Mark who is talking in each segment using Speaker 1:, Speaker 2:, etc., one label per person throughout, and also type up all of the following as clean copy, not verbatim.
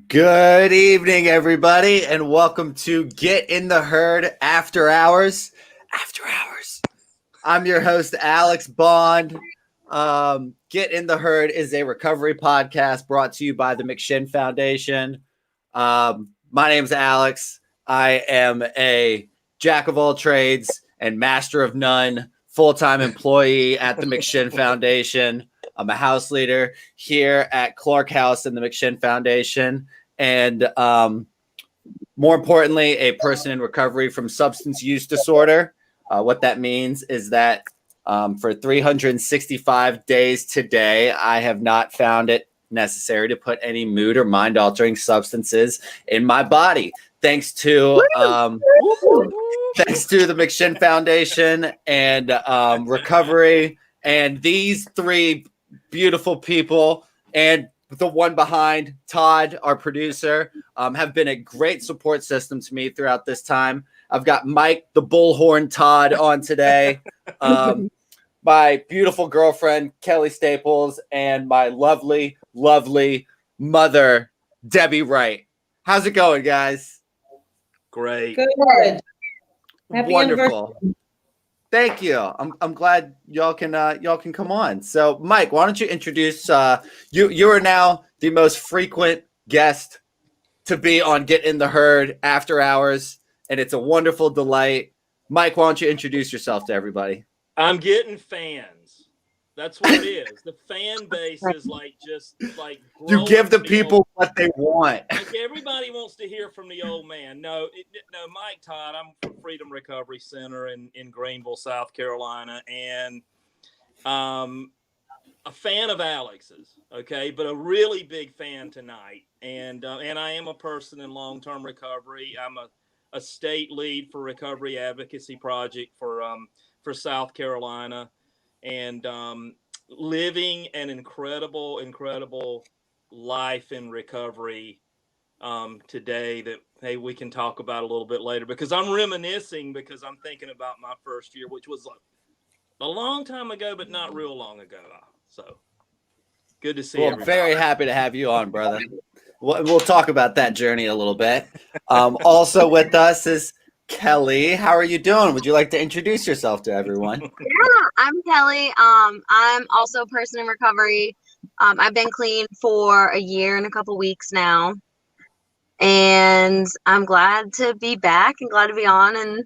Speaker 1: Good evening, everybody, and welcome to Get in the Herd After Hours. After Hours. I'm your host, Alex Bond. Get in the Herd is a recovery podcast brought to you by the McShin Foundation. My name's Alex. I am a jack of all trades and master of none, full-time employee at the McShin Foundation. I'm a house leader here at Clark House in the McShin Foundation. And more importantly, a person in recovery from substance use disorder. What that means is that for 365 days today, I have not found it necessary to put any mood or mind-altering substances in my body. Thanks to the McShin Foundation and recovery and these three beautiful people and the one behind, Todd, our producer, have been a great support system to me throughout this time. I've got Mike, the bullhorn Todd, on today, my beautiful girlfriend, Kelly Staples, and my lovely, lovely mother, Debbie Wright. How's it going, guys?
Speaker 2: Great.
Speaker 3: Good.
Speaker 1: Happy wonderful. Thank you. I'm glad y'all can come on. So, Mike, why don't you introduce you are now the most frequent guest to be on Get in the Herd After Hours, and it's a wonderful delight. Mike, why don't you introduce yourself to everybody?
Speaker 2: I'm getting fans. That's what it is. The fan base is just
Speaker 1: you give the people what they want.
Speaker 2: Like everybody wants to hear from the old man. No, Mike, Todd. I'm from Freedom Recovery Center in Greenville, South Carolina, and a fan of Alex's. Okay, but a really big fan tonight. And I am a person in long-term recovery. I'm a state lead for Recovery Advocacy Project for South Carolina. And living an incredible life in recovery today that we can talk about a little bit later, because I'm reminiscing, because I'm thinking about my first year, which was a long time ago, but not real long ago. So good to see you.
Speaker 1: Well, very happy to have you on, brother. We'll talk about that journey a little bit. Also with us is Kelly. How are you doing? Would you like to introduce yourself to everyone?
Speaker 3: Yeah, I'm Kelly. I'm also a person in recovery. I've been clean for a year and a couple weeks now. And I'm glad to be back and glad to be on and,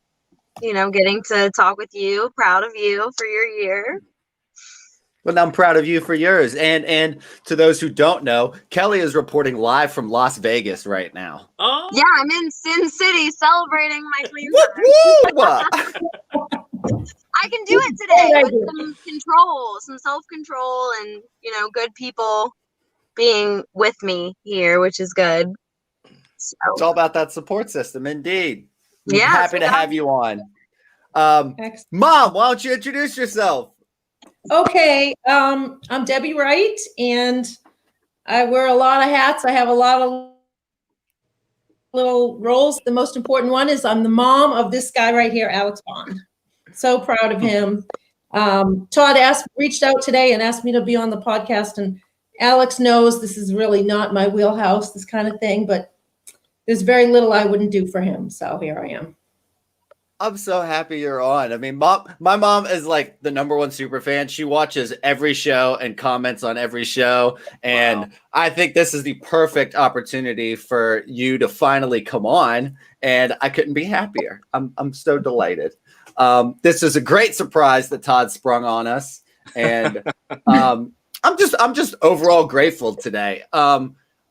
Speaker 3: getting to talk with you. Proud of you for your year.
Speaker 1: Well, I'm proud of you for yours. And to those who don't know, Kelly is reporting live from Las Vegas right now.
Speaker 2: Oh,
Speaker 3: Yeah, I'm in Sin City celebrating my clean
Speaker 1: Woo-woo!
Speaker 3: I can do it today with some control, some self-control, and good people being with me here, which is good. So
Speaker 1: It's all about that support system, indeed.
Speaker 3: yeah,
Speaker 1: Happy to have you on. Mom, why don't you introduce yourself?
Speaker 4: Okay, I'm Debbie Wright, and I wear a lot of hats. I have a lot of little roles. The most important one is I'm the mom of this guy right here, Alex Bond. So proud of him. Todd reached out today and asked me to be on the podcast, and Alex knows this is really not my wheelhouse, this kind of thing, but there's very little I wouldn't do for him. So here I am.
Speaker 1: I'm so happy you're on. I mean, my mom is like the #1 super fan. She watches every show and comments on every show. And wow. I think this is the perfect opportunity for you to finally come on. And I couldn't be happier. I'm so delighted. This is a great surprise that Todd sprung on us. And I'm just overall grateful today.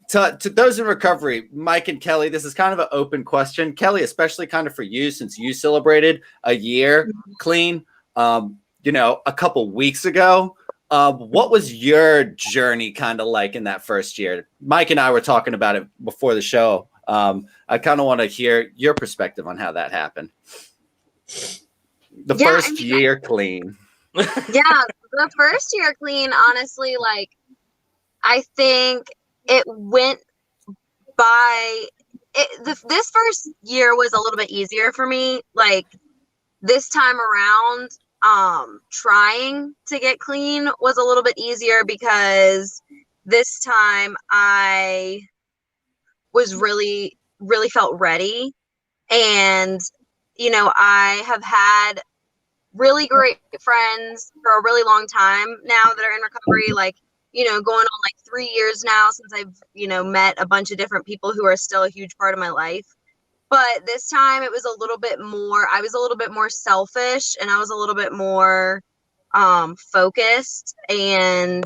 Speaker 1: To those in recovery, Mike and Kelly, this is kind of an open question. Kelly, especially kind of for you, since you celebrated a year clean, a couple weeks ago. What was your journey kind of like in that first year? Mike and I were talking about it before the show. I kind of want to hear your perspective on how that happened. The first year clean.
Speaker 3: Yeah, the first year clean, honestly, like, I think it went by this first year was a little bit easier for me. Like, this time around, trying to get clean was a little bit easier because this time I was really felt ready. And I have had really great friends for a really long time now that are in recovery, like, going on like 3 years now since I've, met a bunch of different people who are still a huge part of my life. But this time it was I was a little bit more selfish, and I was a little bit more focused, and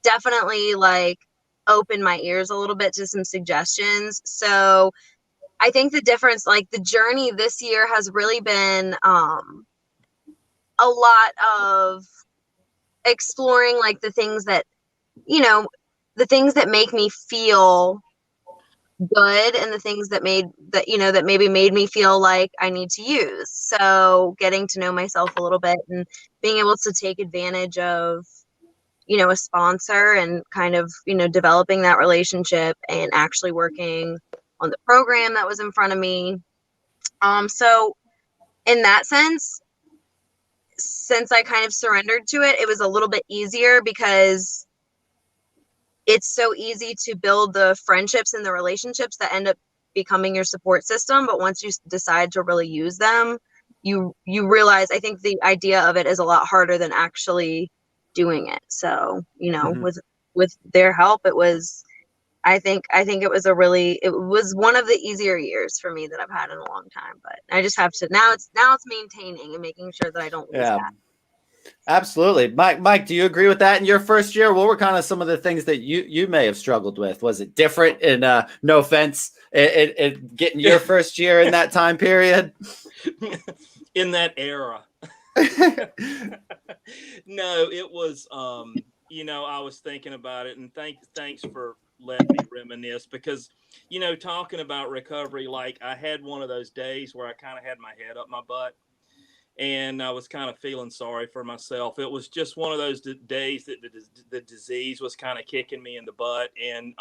Speaker 3: definitely like opened my ears a little bit to some suggestions. So I think the difference, like the journey this year has really been a lot of exploring like the things that make me feel good, and the things that maybe made me feel like I need to use. So getting to know myself a little bit and being able to take advantage of, a sponsor, and kind of, developing that relationship and actually working on the program that was in front of me. So in that sense, since I kind of surrendered to it, it was a little bit easier because it's so easy to build the friendships and the relationships that end up becoming your support system. But once you decide to really use them, you realize, I think the idea of it is a lot harder than actually doing it. So, with their help, it was, I think it was one of the easier years for me that I've had in a long time. But I just have to, now it's maintaining and making sure that I don't lose that.
Speaker 1: Absolutely. Mike, do you agree with that? In your first year, what were kind of some of the things that you may have struggled with? Was it different? And no offense, in getting your first year in that time period?
Speaker 2: In that era. No, it was, I was thinking about it, and thanks for letting me reminisce, because, talking about recovery, like I had one of those days where I kind of had my head up my butt. And I was kind of feeling sorry for myself. It was just one of those days that the disease was kind of kicking me in the butt. And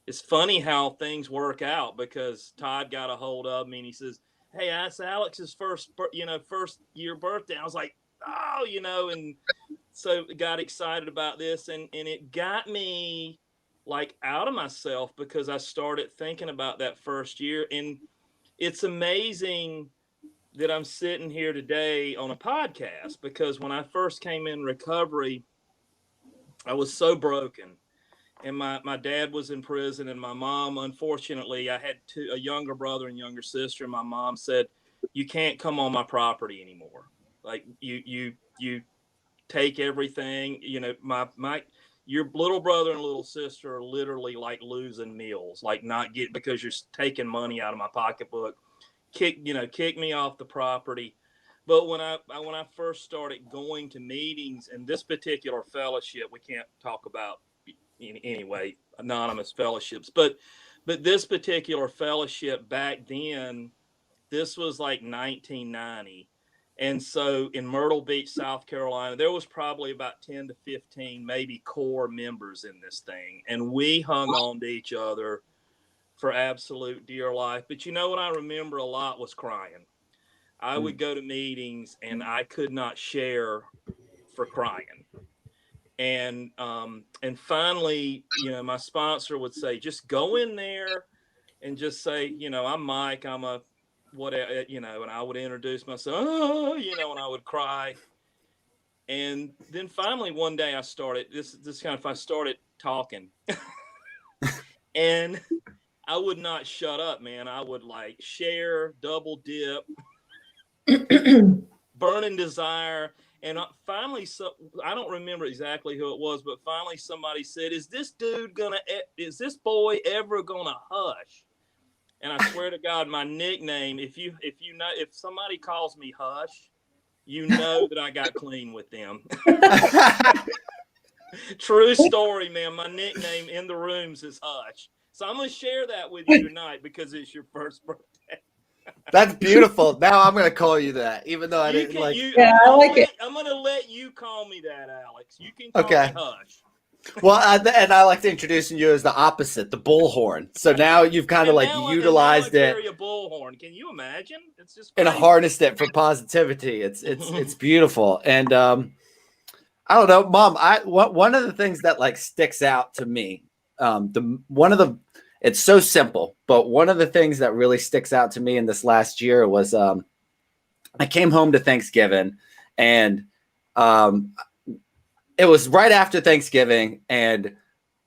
Speaker 2: it's funny how things work out, because Todd got a hold of me and he says, "Hey, that's Alex's first year birthday." I was like, "Oh," and so got excited about this. And it got me like out of myself, because I started thinking about that first year. And it's amazing that I'm sitting here today on a podcast, because when I first came in recovery, I was so broken, and my dad was in prison, and my mom, unfortunately, I had a younger brother and younger sister, and my mom said, "You can't come on my property anymore. Like you take everything. You know, your little brother and little sister are literally like losing meals, like not get because you're taking money out of my pocketbook. Kick me off the property. But when I first started going to meetings in this particular fellowship, we can't talk about anyway anonymous fellowships, but this particular fellowship back then, this was like 1990. And so in Myrtle Beach, South Carolina, there was probably about 10 to 15 maybe core members in this thing. And we hung on to each other for absolute dear life. But you know what I remember a lot was crying. I would go to meetings and I could not share for crying. And finally, you know, my sponsor would say, just go in there and just say, you know, I'm Mike, I'm a whatever, you know, and I would introduce myself, oh, you know, and I would cry. And then finally one day I started I started talking and I would not shut up, man. I would like share, double dip, burning desire. And finally, I don't remember exactly who it was, but finally somebody said, is this boy ever gonna hush? And I swear to God, my nickname, if somebody calls me Hush, you know that I got clean with them. True story, man. My nickname in the rooms is Hush. So I'm going to share that with you tonight because it's your first birthday.
Speaker 1: That's beautiful. Now I'm going to call you that, even though I didn't like.
Speaker 4: Yeah, I like it.
Speaker 2: I'm going to let you call me that, Alex. You can call me Hush.
Speaker 1: Well, and I like to introduce you as the opposite, the bullhorn. So now you've kind of like utilized it.
Speaker 2: Carry a bullhorn. Can you imagine? It's just
Speaker 1: crazy. And harnessed it for positivity. It's beautiful. And I don't know, Mom. One of the things that like sticks out to me, it's so simple, but one of the things that really sticks out to me in this last year was I came home to Thanksgiving, and it was right after Thanksgiving, and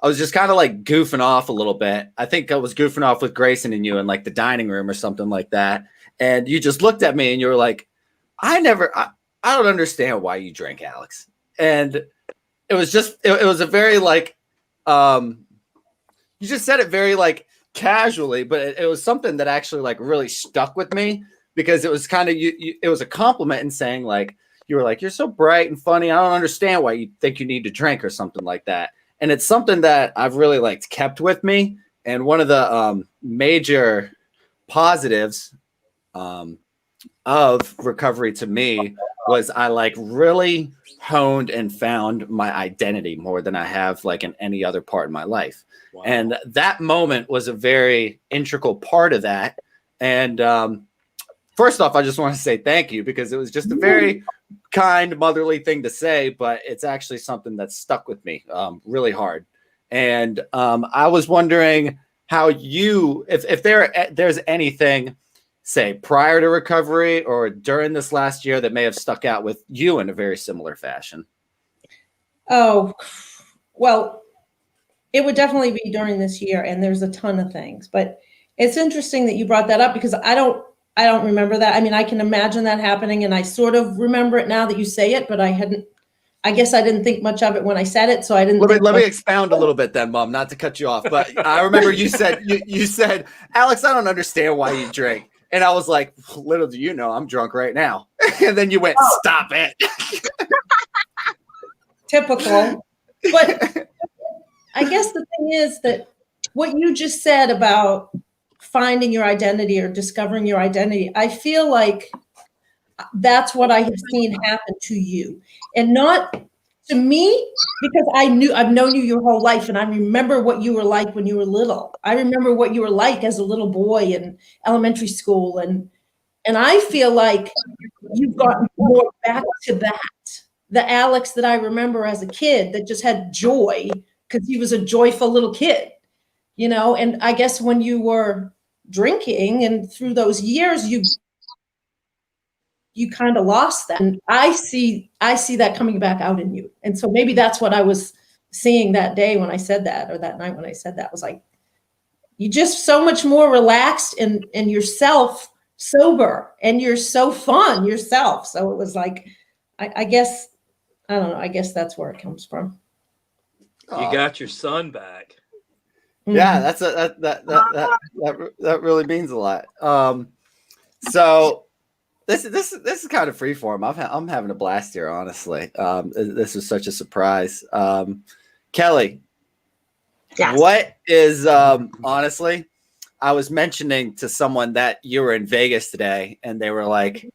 Speaker 1: I was just kind of like goofing off a little bit. I think I was goofing off with Grayson and you in like the dining room or something like that. And you just looked at me and you were like, I don't understand why you drink, Alex. And it was just, it was a very like, you just said it very like casually, but it was something that actually like really stuck with me because it was kind of, it was a compliment in saying like, you were like, you're so bright and funny. I don't understand why you think you need to drink or something like that. And it's something that I've really like kept with me. And one of the major positives of recovery to me was I like really honed and found my identity more than I have like in any other part of my life. Wow. And that moment was a very integral part of that. And first off, I just want to say thank you because it was just a very kind, motherly thing to say, but it's actually something that stuck with me really hard. And I was wondering how you, if there's anything, say, prior to recovery or during this last year that may have stuck out with you in a very similar fashion. Oh,
Speaker 4: well, it would definitely be during this year, and there's a ton of things. But it's interesting that you brought that up because I don't remember that. I mean, I can imagine that happening, and I sort of remember it now that you say it, but I guess I didn't think much of it when I said it, so I didn't.
Speaker 1: Let me expound a little bit then, Mom, not to cut you off, but I remember you said, you said, Alex, I don't understand why you drink. And I was like, little do you know, I'm drunk right now. And then you went, stop it.
Speaker 4: Typical. But I guess the thing is that what you just said about finding your identity or discovering your identity, I feel like that's what I have seen happen to you, and not to me, because I've known you your whole life, and I remember what you were like when you were little. I remember what you were like as a little boy in elementary school, and I feel like you've gotten more back to that, the Alex that I remember as a kid that just had joy because he was a joyful little kid, you know. And I guess when you were drinking and through those years, you kind of lost that. And I see that coming back out in you. And so maybe that's what I was seeing that day when I said that, or that night when I said that, was like, you just so much more relaxed and yourself sober, and you're so fun yourself. So it was like, I guess I don't know. I guess that's where it comes from.
Speaker 2: You got your son back.
Speaker 1: Yeah, that's that really means a lot. So this is kind of freeform. I'm having a blast here, honestly. This was such a surprise. Kelly,
Speaker 3: Yes.
Speaker 1: what is honestly? I was mentioning to someone that you were in Vegas today, and they were like,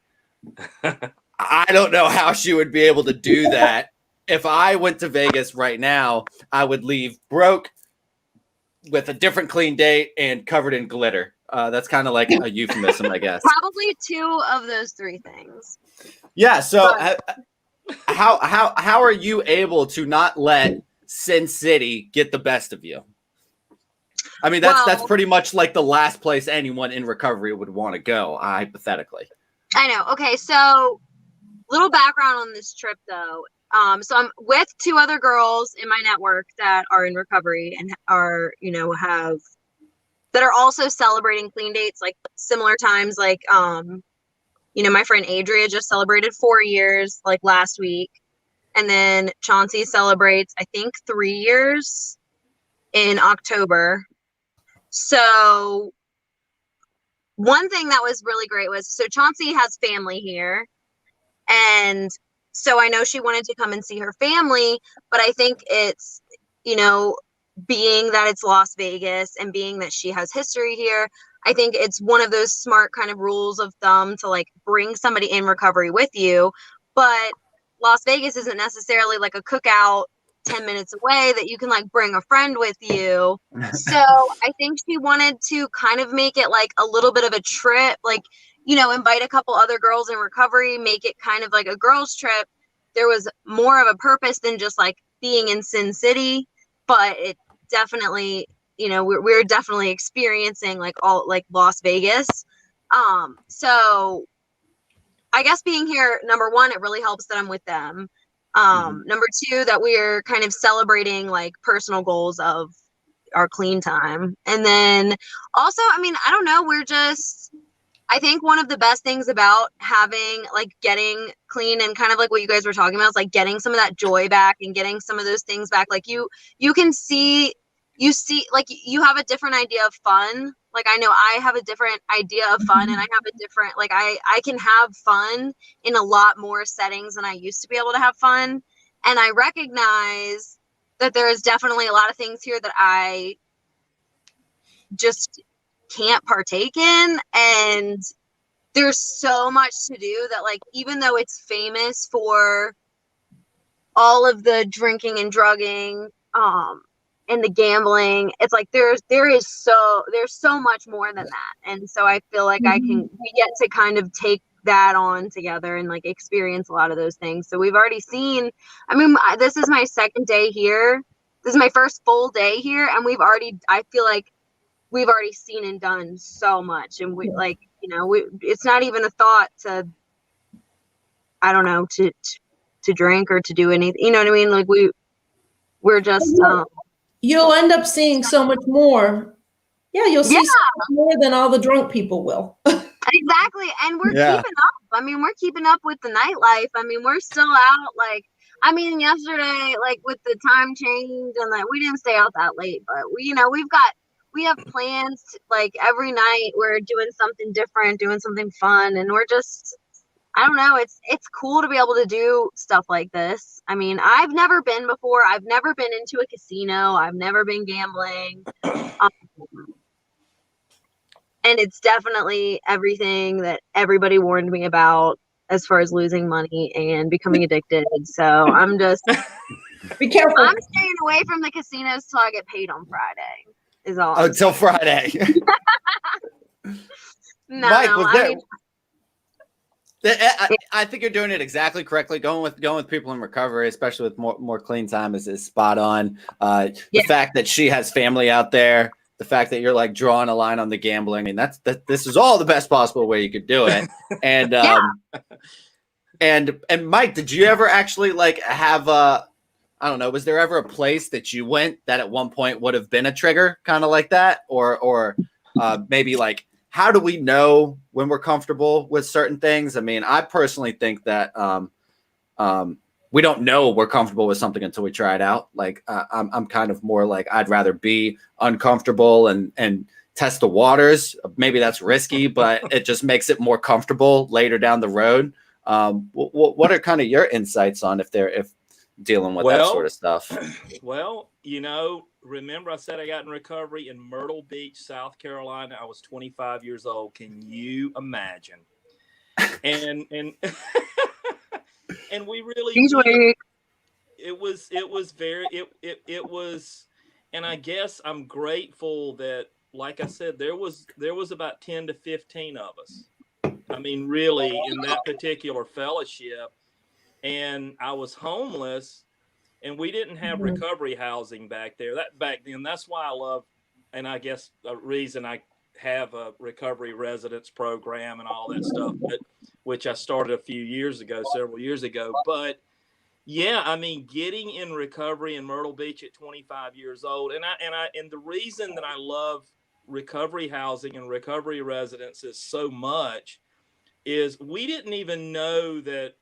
Speaker 1: "I don't know how she would be able to do that. If I went to Vegas right now, I would leave broke, with a different clean date and covered in glitter." That's kind of like a euphemism, I guess.
Speaker 3: Probably 2 of those 3 things.
Speaker 1: Yeah. So how are you able to not let Sin City get the best of you? I mean, that's pretty much like the last place anyone in recovery would want to go, hypothetically.
Speaker 3: I know. Okay, so little background on this trip, though. So I'm with 2 other girls in my network that are in recovery and are, that are also celebrating clean dates, like similar times. Like, my friend Adria just celebrated 4 years, like last week. And then Chauncey celebrates, I think, 3 years in October. So one thing that was really great was, so Chauncey has family here. And so I know she wanted to come and see her family, but I think it's, being that it's Las Vegas and being that she has history here, I think it's one of those smart kind of rules of thumb to like bring somebody in recovery with you. But Las Vegas isn't necessarily like a cookout 10 minutes away that you can like bring a friend with you. So I think she wanted to kind of make it like a little bit of a trip, like, invite a couple other girls in recovery, make it kind of like a girls trip. There was more of a purpose than just like being in Sin City, but it definitely, we're definitely experiencing like all like Las Vegas. So I guess being here, number 1, it really helps that I'm with them. Number 2, that we're kind of celebrating like personal goals of our clean time. And then also, I mean, I don't know, I think one of the best things about having like getting clean and kind of like what you guys were talking about is like getting some of that joy back and getting some of those things back. Like you can see, like you have a different idea of fun. Like I know I have a different idea of fun, and I have a different, like I can have fun in a lot more settings than I used to be able to have fun. And I recognize that there is definitely a lot of things here that I just can't partake in, and there's so much to do that, like, even though it's famous for all of the drinking and drugging and the gambling, it's like there's so much more than that. And so I feel like we get to kind of take that on together and like experience a lot of those things. So we've already seen, I mean, this is my second day here, this is my first full day here, and I feel like we've already seen and done so much. And we like, it's not even a thought to, I don't know, to drink or to do anything, you know what I mean? Like we're just,
Speaker 4: you'll end up seeing so much more. Yeah. You'll see so much more than all the drunk people will.
Speaker 3: Exactly. And we're keeping up. I mean, we're keeping up with the nightlife. I mean, we're still out. Like, I mean, yesterday, like with the time change and like, we didn't stay out that late, but we have plans to, like every night we're doing something different, doing something fun. And we're just, I don't know. It's cool to be able to do stuff like this. I mean, I've never been before. I've never been into a casino. I've never been gambling. And it's definitely everything that everybody warned me about as far as losing money and becoming addicted. So I'm just
Speaker 4: be careful.
Speaker 3: I'm staying away from the casinos till I get paid on Friday. Is all.
Speaker 1: Until Friday.
Speaker 3: No,
Speaker 1: Mike,
Speaker 3: I
Speaker 1: think you're doing it exactly correctly. Going with people in recovery, especially with more clean time, is spot on. The fact that she has family out there, the fact that you're like drawing a line on the gambling, I mean, this is all the best possible way you could do it. And and Mike, did you ever actually like have I don't know, was there ever a place that you went that at one point would have been a trigger, kind of like that, or maybe like, how do we know when we're comfortable with certain things? I mean, I personally think that we don't know we're comfortable with something until we try it out. Like I'm kind of more like I'd rather be uncomfortable and test the waters. Maybe that's risky, but it just makes it more comfortable later down the road. What are kind of your insights on if dealing with that sort of stuff?
Speaker 2: Well, remember I said I got in recovery in Myrtle Beach, South Carolina. I was 25 years old. Can you imagine? And and we really did. It was, and I guess I'm grateful that, like I said, there was about 10 to 15 of us. I mean, really, in that particular fellowship, and I was homeless, and we didn't have recovery housing back there. Back then, that's why I love, and I guess a reason I have a recovery residence program and all that stuff, which I started several years ago. But yeah, I mean, getting in recovery in Myrtle Beach at 25 years old, and the reason that I love recovery housing and recovery residences so much is we didn't even know that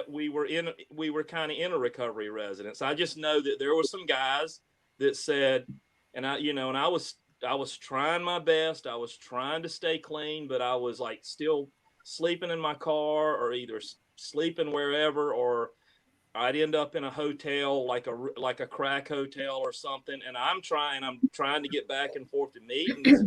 Speaker 2: we were kind of in a recovery residence. I just know that there were some guys that said, and I was trying my best. I was trying to stay clean, but I was like still sleeping in my car or either sleeping wherever, or I'd end up in a hotel, like a crack hotel or something. And I'm trying to get back and forth to meetings.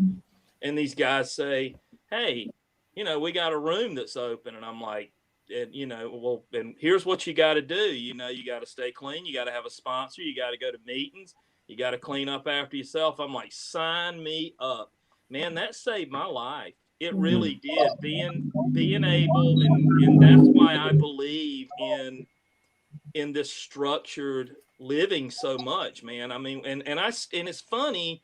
Speaker 2: And these guys say, hey, we got a room that's open. And I'm like, and here's what you got to do. You got to stay clean. You got to have a sponsor. You got to go to meetings. You got to clean up after yourself. I'm like, sign me up, man. That saved my life. It really did. Being able, and that's why I believe in this structured living so much, man. I mean, and it's funny,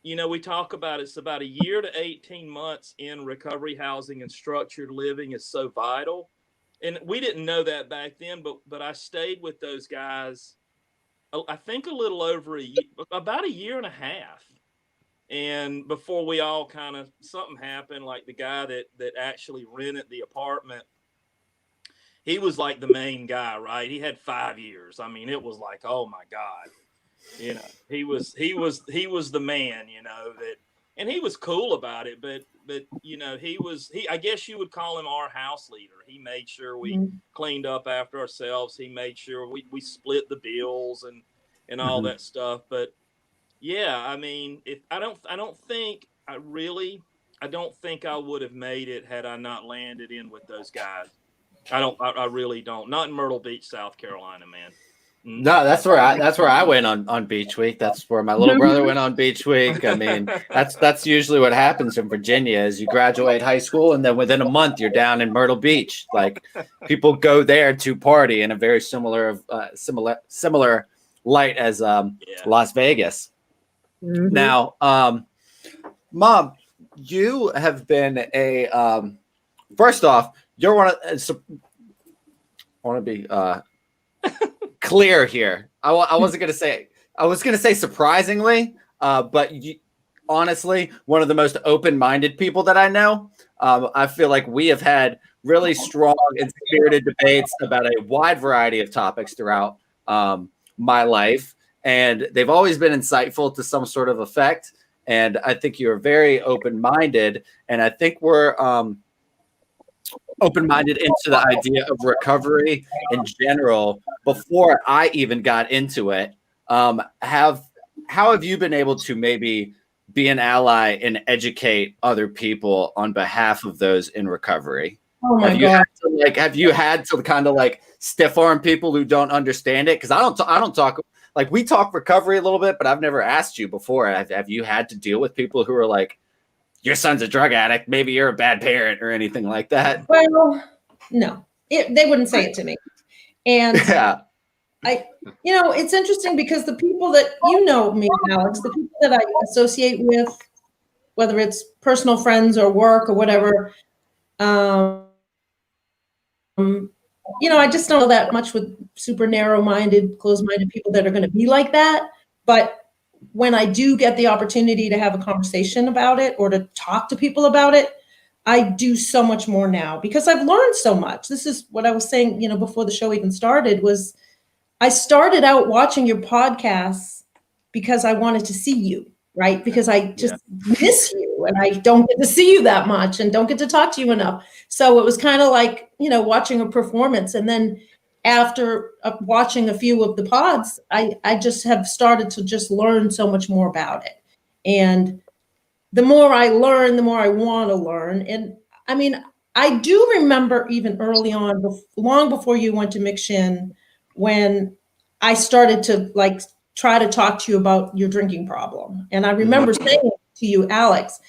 Speaker 2: we talk about it's about a year to 18 months in recovery housing and structured living is so vital. And we didn't know that back then, but I stayed with those guys, I think a little over about a year and a half. And before we all something happened, like the guy that actually rented the apartment, he was like the main guy, right? He had 5 years. I mean, it was like, oh my God, he was the man, and he was cool about it, but I guess you would call him our house leader. He made sure we cleaned up after ourselves. He made sure we split the bills and all that stuff. But yeah, I mean, I don't think I would have made it had I not landed in with those guys. I really don't. Not in Myrtle Beach, South Carolina, man.
Speaker 1: No, that's where I went on beach week. That's where my little brother went on beach week. I mean, that's usually what happens in Virginia is you graduate high school and then within a month you're down in Myrtle Beach. Like people go there to party in a very similar light as Las Vegas. Now, Mom, you have been a first off, you're one of I want to be clear here. I was going to say surprisingly, but honestly, one of the most open-minded people that I know. I feel like we have had really strong and spirited debates about a wide variety of topics throughout my life, and they've always been insightful to some sort of effect. And I think you're very open-minded, and I think we're open-minded into the idea of recovery in general. Before I even got into it, how have you been able to maybe be an ally and educate other people on behalf of those in recovery?
Speaker 4: Oh my God!
Speaker 1: Have you had to kind of like stiff arm people who don't understand it? Because I don't talk like we talk recovery a little bit, but I've never asked you before. Have you had to deal with people who are like, your son's a drug addict, maybe you're a bad parent or anything like that?
Speaker 4: Well, no, they wouldn't say it to me. And
Speaker 1: yeah.
Speaker 4: It's interesting because the people that me, Alex, the people that I associate with, whether it's personal friends or work or whatever, I just don't know that much with super narrow-minded, closed-minded people that are going to be like that. But when I do get the opportunity to have a conversation about it or to talk to people about it, I do so much more now because I've learned so much. This is what I was saying, before the show even started, was I started out watching your podcasts because I wanted to see you, right? Because I just miss you and I don't get to see you that much and don't get to talk to you enough. So it was kind of like, watching a performance. And then after watching a few of the pods, I just have started to just learn so much more about it. And the more I learn, the more I want to learn. And I mean, I do remember even early on, long before you went to McShin, when I started to try to talk to you about your drinking problem. And I remember saying to you, Alex,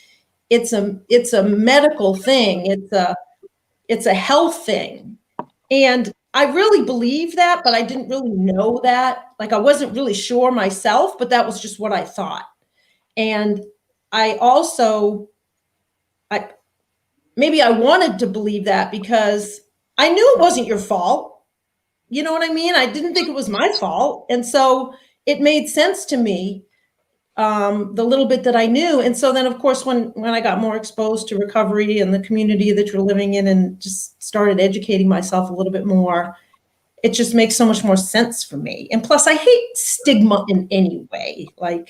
Speaker 4: it's a medical thing. It's a health thing. And I really believe that, but I didn't really know that. I wasn't really sure myself, but that was just what I thought. And I also, maybe I wanted to believe that because I knew it wasn't your fault. You know what I mean? I didn't think it was my fault. And so it made sense to me, the little bit that I knew. And so then, of course, when I got more exposed to recovery and the community that you're living in and just started educating myself a little bit more, it just makes so much more sense for me. And plus, I hate stigma in any way. I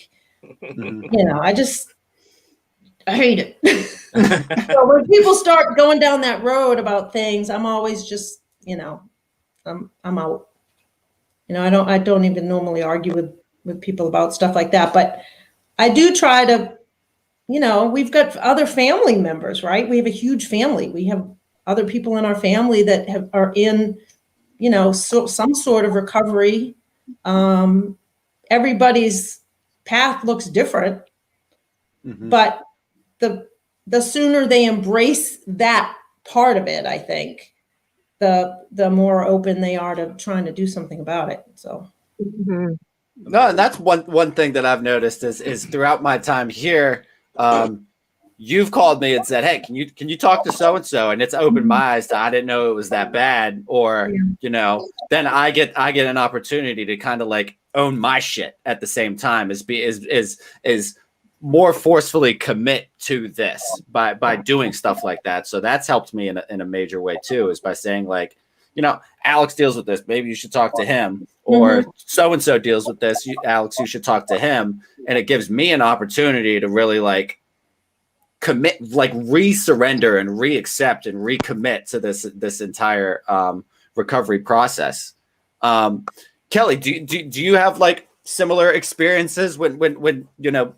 Speaker 4: hate it. So when people start going down that road about things, I'm always just, I'm out. I don't even normally argue with people about stuff like that, but I do try to, we've got other family members, right? We have a huge family. We have other people in our family that are in, some sort of recovery. Everybody's path looks different, but the sooner they embrace that part of it, I think, the more open they are to trying to do something about it. So.
Speaker 1: No, and that's one thing that I've noticed is throughout my time here, you've called me and said, "Hey, can you talk to so and so?" And it's opened my eyes to I didn't know it was that bad, or then I get an opportunity to kind of own my shit at the same time, is more forcefully commit to this by doing stuff like that. So that's helped me in a major way too, is by saying Alex deals with this, maybe you should talk to him, or so-and-so deals with this, Alex, you should talk to him. And it gives me an opportunity to really commit, re-surrender and re-accept and recommit to this entire recovery process. Kelly, do you have similar experiences when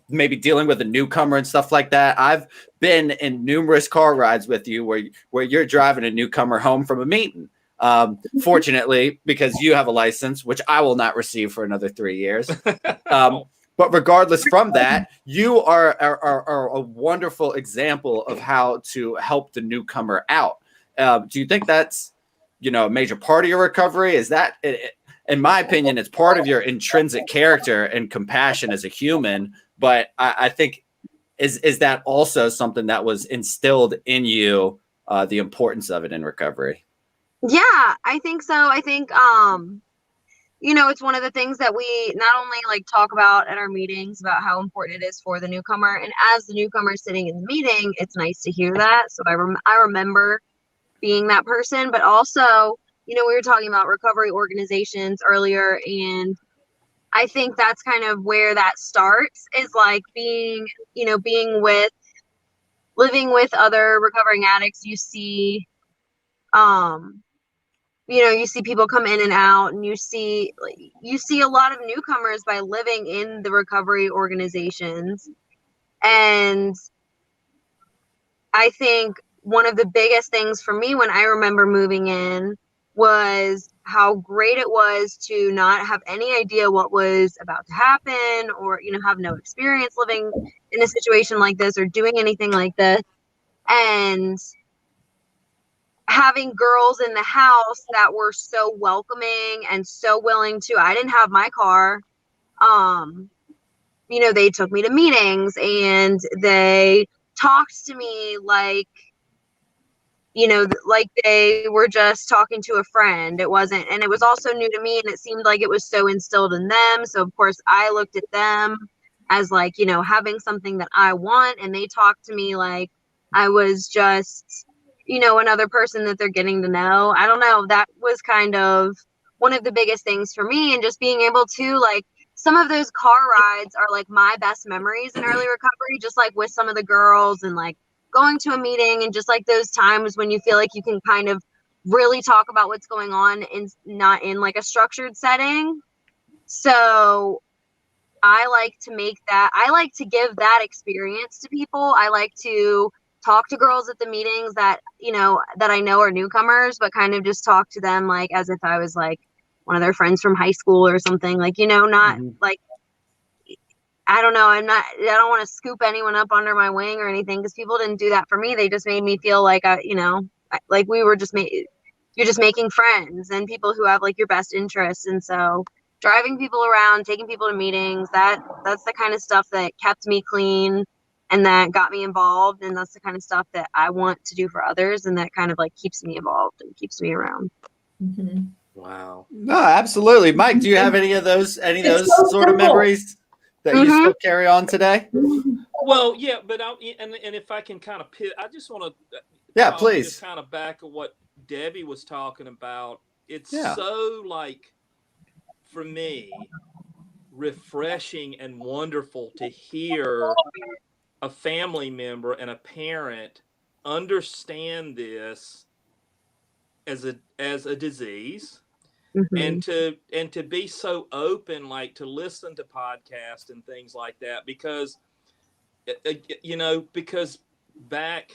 Speaker 1: maybe dealing with a newcomer and stuff like that? I've been in numerous car rides with you where you're driving a newcomer home from a meeting. Fortunately, because you have a license, which I will not receive for another 3 years. But regardless from that, you are a wonderful example of how to help the newcomer out. Do you think that's, a major part of your recovery? Is that, in my opinion, it's part of your intrinsic character and compassion as a human. But I think, is that also something that was instilled in you, the importance of it in recovery?
Speaker 3: Yeah, I think so. I think, it's one of the things that we not only talk about at our meetings about how important it is for the newcomer. And as the newcomer sitting in the meeting, it's nice to hear that. So I remember being that person, but also, we were talking about recovery organizations earlier, and I think that's kind of where that starts, is living with other recovering addicts. You see, you see people come in and out, and you see a lot of newcomers by living in the recovery organizations. And I think one of the biggest things for me when I remember moving in was how great it was to not have any idea what was about to happen, or, have no experience living in a situation like this or doing anything like this. And having girls in the house that were so welcoming and so willing to, I didn't have my car. They took me to meetings and they talked to me like they were just talking to a friend. It wasn't, and it was also new to me, and it seemed like it was so instilled in them. So of course I looked at them as having something that I want, and they talked to me like I was just, another person that they're getting to know. I don't know. That was kind of one of the biggest things for me. And just being able to, like, some of those car rides are like my best memories in early recovery, just like with some of the girls and like going to a meeting and just like those times when you feel like you can kind of really talk about what's going on and not in like a structured setting. So I like to give that experience to people. I like to talk to girls at the meetings that, that I know are newcomers, but kind of just talk to them like as if I was like one of their friends from high school or something, like, not like, I don't know. I don't want to scoop anyone up under my wing or anything, because people didn't do that for me. They just made me feel like, like we were just you're just making friends and people who have like your best interests. And so driving people around, taking people to meetings, that's the kind of stuff that kept me clean and that got me involved. And that's the kind of stuff that I want to do for others. And that kind of like keeps me involved and keeps me around.
Speaker 4: Mm-hmm.
Speaker 2: Wow.
Speaker 1: No, absolutely. Mike, do you have any of those
Speaker 4: so
Speaker 1: sort of
Speaker 4: simple.
Speaker 1: memories that you still carry on today?
Speaker 2: Well, yeah, but and if I can kind of I just want to
Speaker 1: Please.
Speaker 2: just kind of back of what Debbie was talking about. It's
Speaker 1: Yeah.
Speaker 2: so, like, for me, refreshing and wonderful to hear a family member and a parent understand this as a disease. And to be so open, like to listen to podcasts and things like that, because because back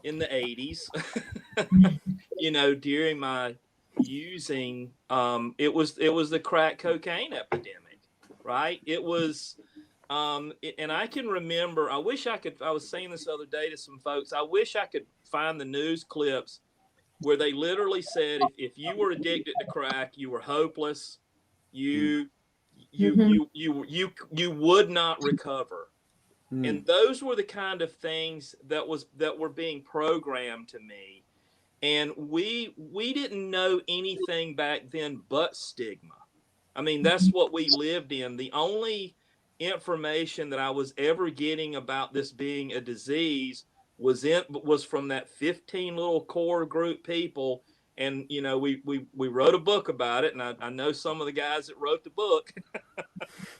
Speaker 2: in the 80s, during my using, it was the crack cocaine epidemic, right? It was, and I can remember, I was saying this the other day to some folks, I wish I could find the news clips where they literally said, if you were addicted to crack, you were hopeless. You would not recover. And those were the kind of things that were being programmed to me. And we didn't know anything back then but stigma. I mean, that's what we lived in. The only information that I was ever getting about this being a disease was from that 15 little core group people. And, we wrote a book about it. And I know some of the guys that wrote the book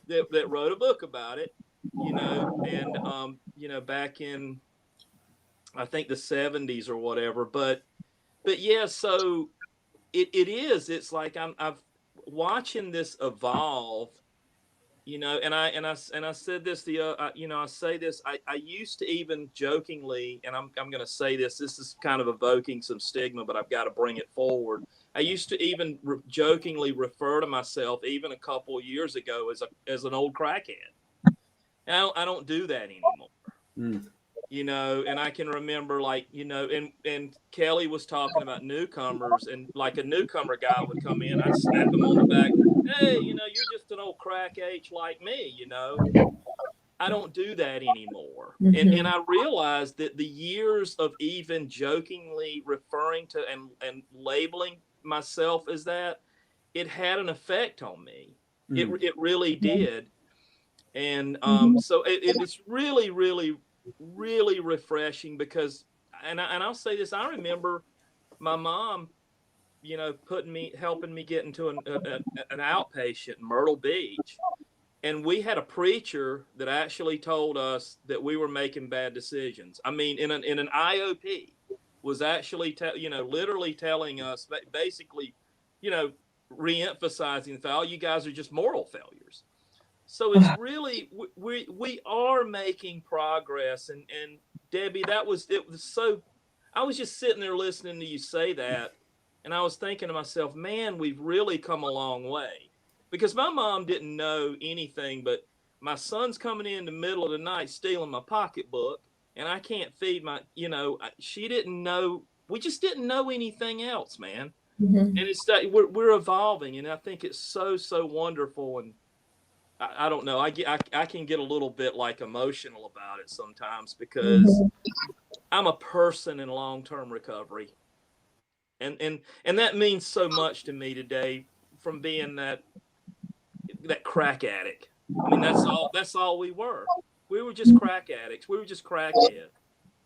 Speaker 2: that wrote a book about it, and, back in, I think, the 70s or whatever. But yeah, so it's like I've watching this evolve, and I said this I say this, I used to even jokingly, and I'm going to say this is kind of evoking some stigma, but I've got to bring it forward. I used to even jokingly refer to myself even a couple of years ago as an old crackhead. I don't do that anymore. And I can remember, like, and Kelly was talking about newcomers, and like a newcomer guy would come in, I'd snap him on the back. Hey, you're just an old crack H like me, I don't do that anymore. And I realized that the years of even jokingly referring to and labeling myself as that, it had an effect on me. It really did. And so it's really, really, really refreshing, because, and I'll say this, I remember my mom, helping me get into an outpatient in Myrtle Beach. And we had a preacher that actually told us that we were making bad decisions. I mean, in an IOP, was actually, literally telling us, basically, re-emphasizing the fact, oh, you guys are just moral failures. So it's really, we are making progress. And Debbie, it was so, I was just sitting there listening to you say that, and I was thinking to myself, man, we've really come a long way. Because my mom didn't know anything, but my son's coming in the middle of the night stealing my pocketbook, and I can't feed my, she didn't know, we just didn't know anything else, man. And it's that we're evolving, and I think it's so, so wonderful. And I don't know, I can get a little bit like emotional about it sometimes, because I'm a person in long-term recovery. And that means so much to me today, from being that crack addict. I mean, that's all we were. We were just crack addicts. We were just crackhead.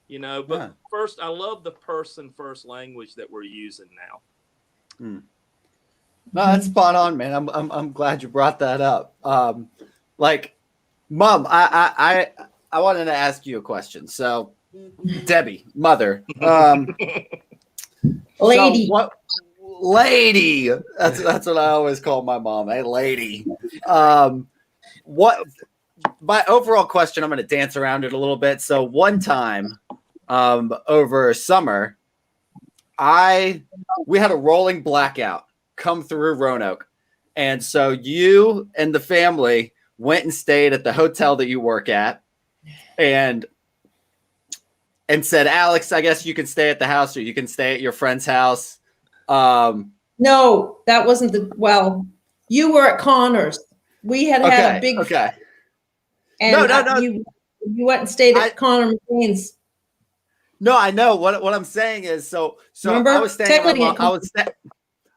Speaker 2: you know. But
Speaker 1: Yeah.
Speaker 2: first, I love the person first language that we're using now.
Speaker 1: No, that's spot on, man. I'm glad you brought that up. Like, Mom, I wanted to ask you a question. So, Debbie, mother,
Speaker 4: Lady.
Speaker 1: So what, lady? That's what I always call my mom, a lady. What? My overall question, I'm going to dance around it a little bit. So one time, over summer, we had a rolling blackout come through Roanoke, and so you and the family went and stayed at the hotel that you work at, and said, Alex, I guess you can stay at the house or you can stay at your friend's house.
Speaker 4: No, that wasn't you were at Connors. We had a big,
Speaker 1: okay.
Speaker 4: and
Speaker 1: No.
Speaker 4: You went and stayed at Connor McLean's.
Speaker 1: No, I know what I'm saying is so
Speaker 4: Remember?
Speaker 1: I was staying at my mom,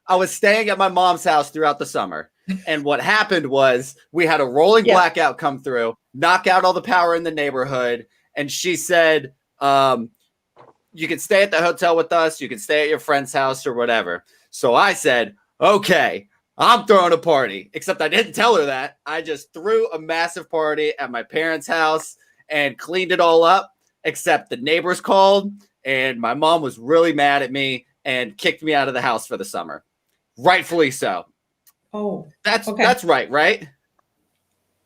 Speaker 1: I was staying at my mom's house throughout the summer. And what happened was we had a rolling blackout come through, knock out all the power in the neighborhood. And she said, you can stay at the hotel with us. You can stay at your friend's house or whatever. So I said, okay, I'm throwing a party, except I didn't tell her that. I just threw a massive party at my parents' house and cleaned it all up, except the neighbors called and my mom was really mad at me and kicked me out of the house for the summer. Rightfully so.
Speaker 4: Oh,
Speaker 1: that's right?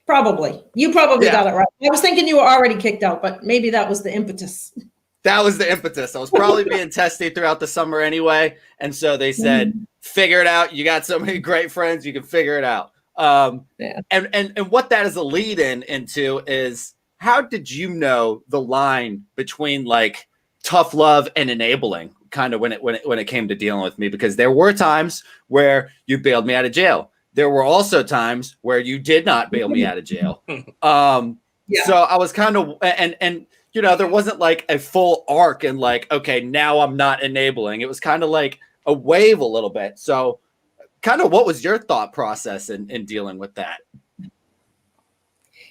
Speaker 4: Probably. You probably got it right. I was thinking you were already kicked out, but maybe that was the impetus.
Speaker 1: That was the impetus. I was probably being testy throughout the summer anyway. And so they said, figure it out. You got so many great friends, you can figure it out. And what that is a lead into is, how did you know the line between like tough love and enabling kind of when it came to dealing with me? Because there were times where you bailed me out of jail. There were also times where you did not bail me out of jail. So I was kind of, and you know, there wasn't like a full arc and like, okay, now I'm not enabling. It was kind of like a wave a little bit. So kind of what was your thought process in dealing with that?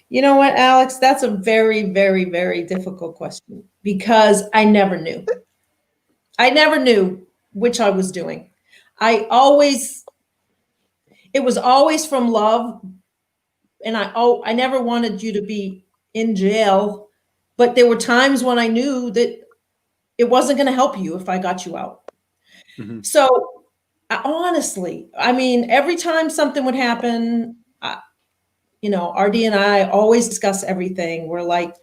Speaker 4: You know what, Alex? That's a very, very, very difficult question because I never knew. I never knew which I was doing. It was always from love. And I never wanted you to be in jail, but there were times when I knew that it wasn't going to help you if I got you out. Mm-hmm. So honestly, I mean, every time something would happen, you know, RD and I always discuss everything. We're like,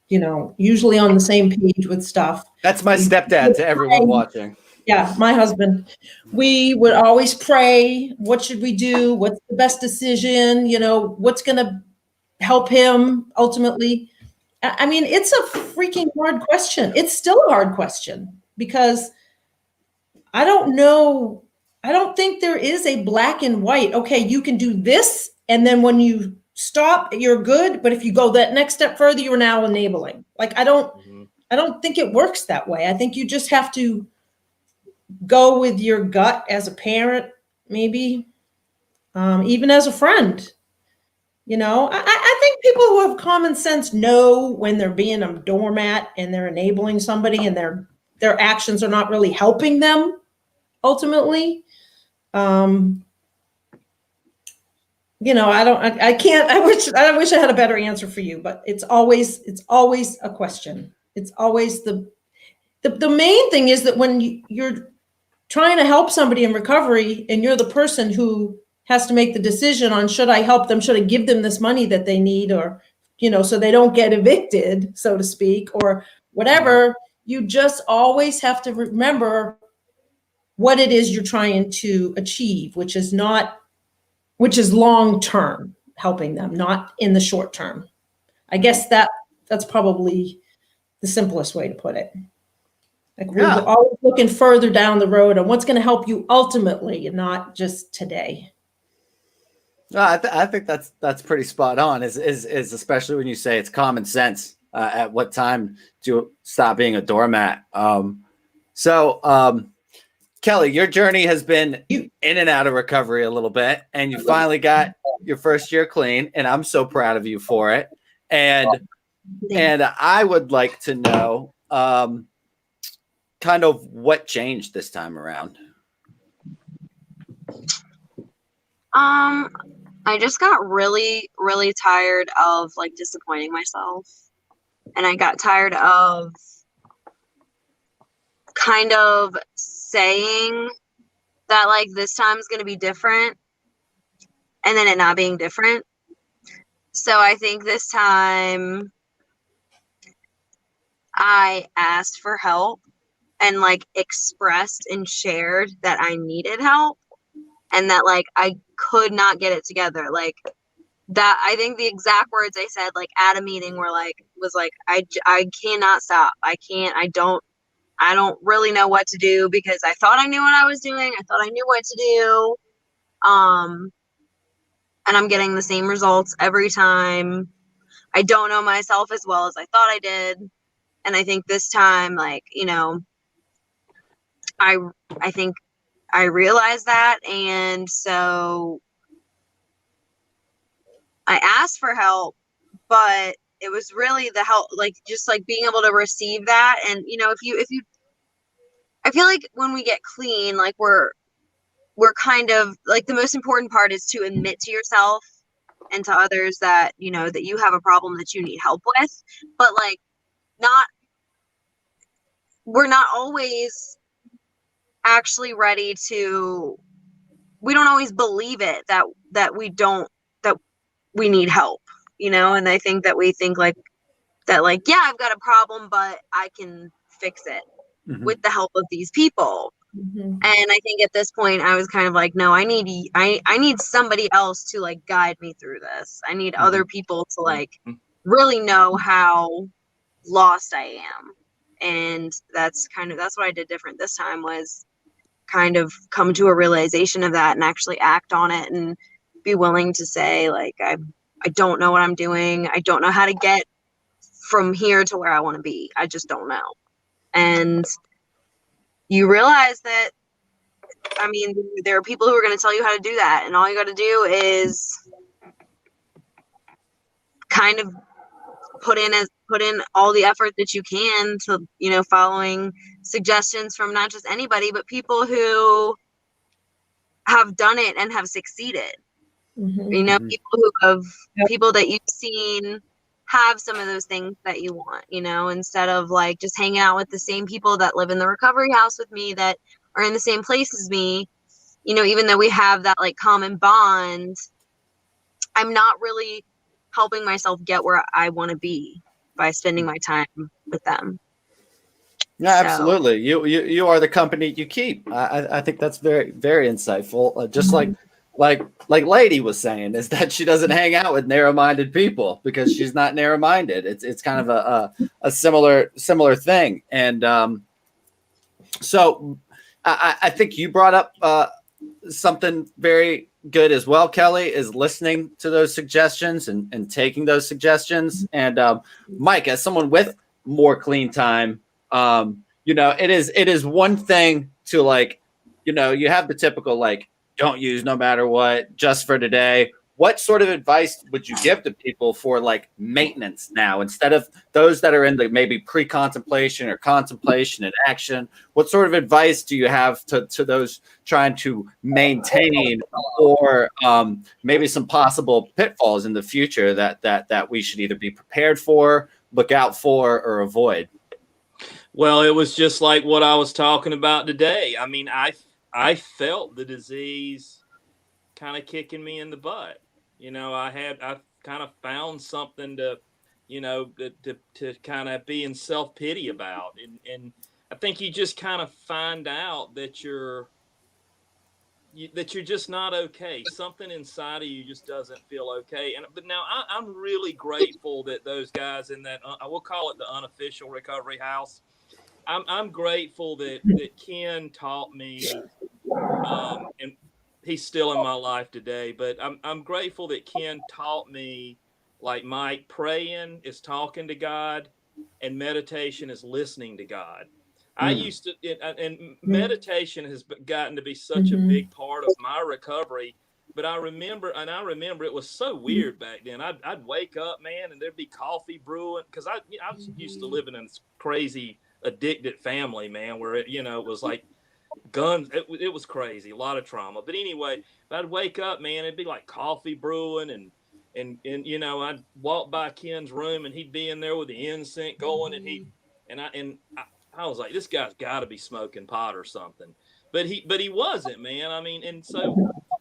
Speaker 4: you know, usually on the same page with stuff.
Speaker 1: That's my stepdad to everyone watching.
Speaker 4: Yeah, my husband. We would always pray. What should we do? What's the best decision? You know, what's going to help him ultimately? I mean, it's a freaking hard question. It's still a hard question because I don't know. I don't think there is a black and white. Okay, you can do this. And then when you stop, you're good. But if you go that next step further, you're now enabling. Like, I don't think it works that way. I think you just have to go with your gut as a parent, maybe, even as a friend. You know, I think people who have common sense know when they're being a doormat and they're enabling somebody and their actions are not really helping them ultimately. You know, I wish I had a better answer for you, but it's always a question. It's always the main thing is that when you're trying to help somebody in recovery and you're the person who has to make the decision on, should I help them? Should I give them this money that they need, or, you know, so they don't get evicted, so to speak, or whatever. You just always have to remember what it is you're trying to achieve, which is long-term helping them, not in the short term. I guess that's probably the simplest way to put it. Like we're always looking further down the road on what's going to help you ultimately and not just today.
Speaker 1: No, I think that's pretty spot on. Is especially when you say it's common sense. At what time to stop being a doormat? Kelly, your journey has been in and out of recovery a little bit, and you finally got your first year clean, and I'm so proud of you for it. And And I would like to know kind of what changed this time around.
Speaker 3: I just got really, really tired of like disappointing myself. And I got tired of kind of saying that like this time's going to be different and then it not being different. So I think this time I asked for help and like expressed and shared that I needed help and that like I could not get it together. Like that, I think the exact words I said like at a meeting were like, was like, I cannot stop. I don't really know what to do because I thought I knew what I was doing. I thought I knew what to do. And I'm getting the same results every time. I don't know myself as well as I thought I did. And I think this time, like, you know, I think I realized that. And so I asked for help, but it was really the help, like just like being able to receive that. And, you know, if you, I feel like when we get clean, like we're kind of like the most important part is to admit to yourself and to others that, you know, that you have a problem that you need help with, but like we're not always actually ready to, we don't always believe it that we need help, you know? And I think that we think like that, like, yeah, I've got a problem, but I can fix it with the help of these people. And I think at this point I was kind of like, no, I need somebody else to like guide me through this. I need other people to like really know how lost I am. And that's what I did different this time, was kind of come to a realization of that and actually act on it and be willing to say like, I don't know what I'm doing. I don't know how to get from here to where I want to be. I just don't know. And you realize that, I mean, there are people who are going to tell you how to do that. And all you got to do is kind of put in all the effort that you can to, you know, following suggestions from not just anybody, but people who have done it and have succeeded. You know, people that you've seen have some of those things that you want, you know, instead of like just hanging out with the same people that live in the recovery house with me, that are in the same place as me, you know, even though we have that like common bond, I'm not really helping myself get where I want to be by spending my time with them.
Speaker 1: Yeah, absolutely. You are the company you keep. I think that's very, very insightful. Just like Lady was saying, is that she doesn't hang out with narrow-minded people because she's not narrow-minded. It's kind of a similar thing. And so I think you brought up something very good as well, Kelly, is listening to those suggestions and taking those suggestions. And Mike, as someone with more clean time, you know, it is one thing to like, you know, you have the typical like, don't use no matter what, just for today. What sort of advice would you give to people for like maintenance now, instead of those that are in the maybe pre-contemplation or contemplation and action? What sort of advice do you have to those trying to maintain, or maybe some possible pitfalls in the future that we should either be prepared for, look out for, or avoid?
Speaker 2: Well, it was just like what I was talking about today. I mean, I felt the disease kind of kicking me in the butt. You know, I kind of found something to, you know, to kind of be in self-pity about. And I think you just kind of find out that you're just not okay. Something inside of you just doesn't feel okay. But now I'm really grateful that those guys in that, I will call it the unofficial recovery house, I'm grateful that Ken taught me, and he's still in my life today, but I'm grateful that Ken taught me, like Mike, praying is talking to God and meditation is listening to God. I used to, and meditation has gotten to be such a big part of my recovery. But I remember it was so weird back then. I'd wake up, man, and there'd be coffee brewing because I was used to living in this crazy addicted family, man, where it was like guns. It was crazy, a lot of trauma. But anyway, I'd wake up, man, it'd be like coffee brewing, and I'd walk by Ken's room, and he'd be in there with the incense going, and I was like, this guy's got to be smoking pot or something. But he wasn't, man. I mean, and so.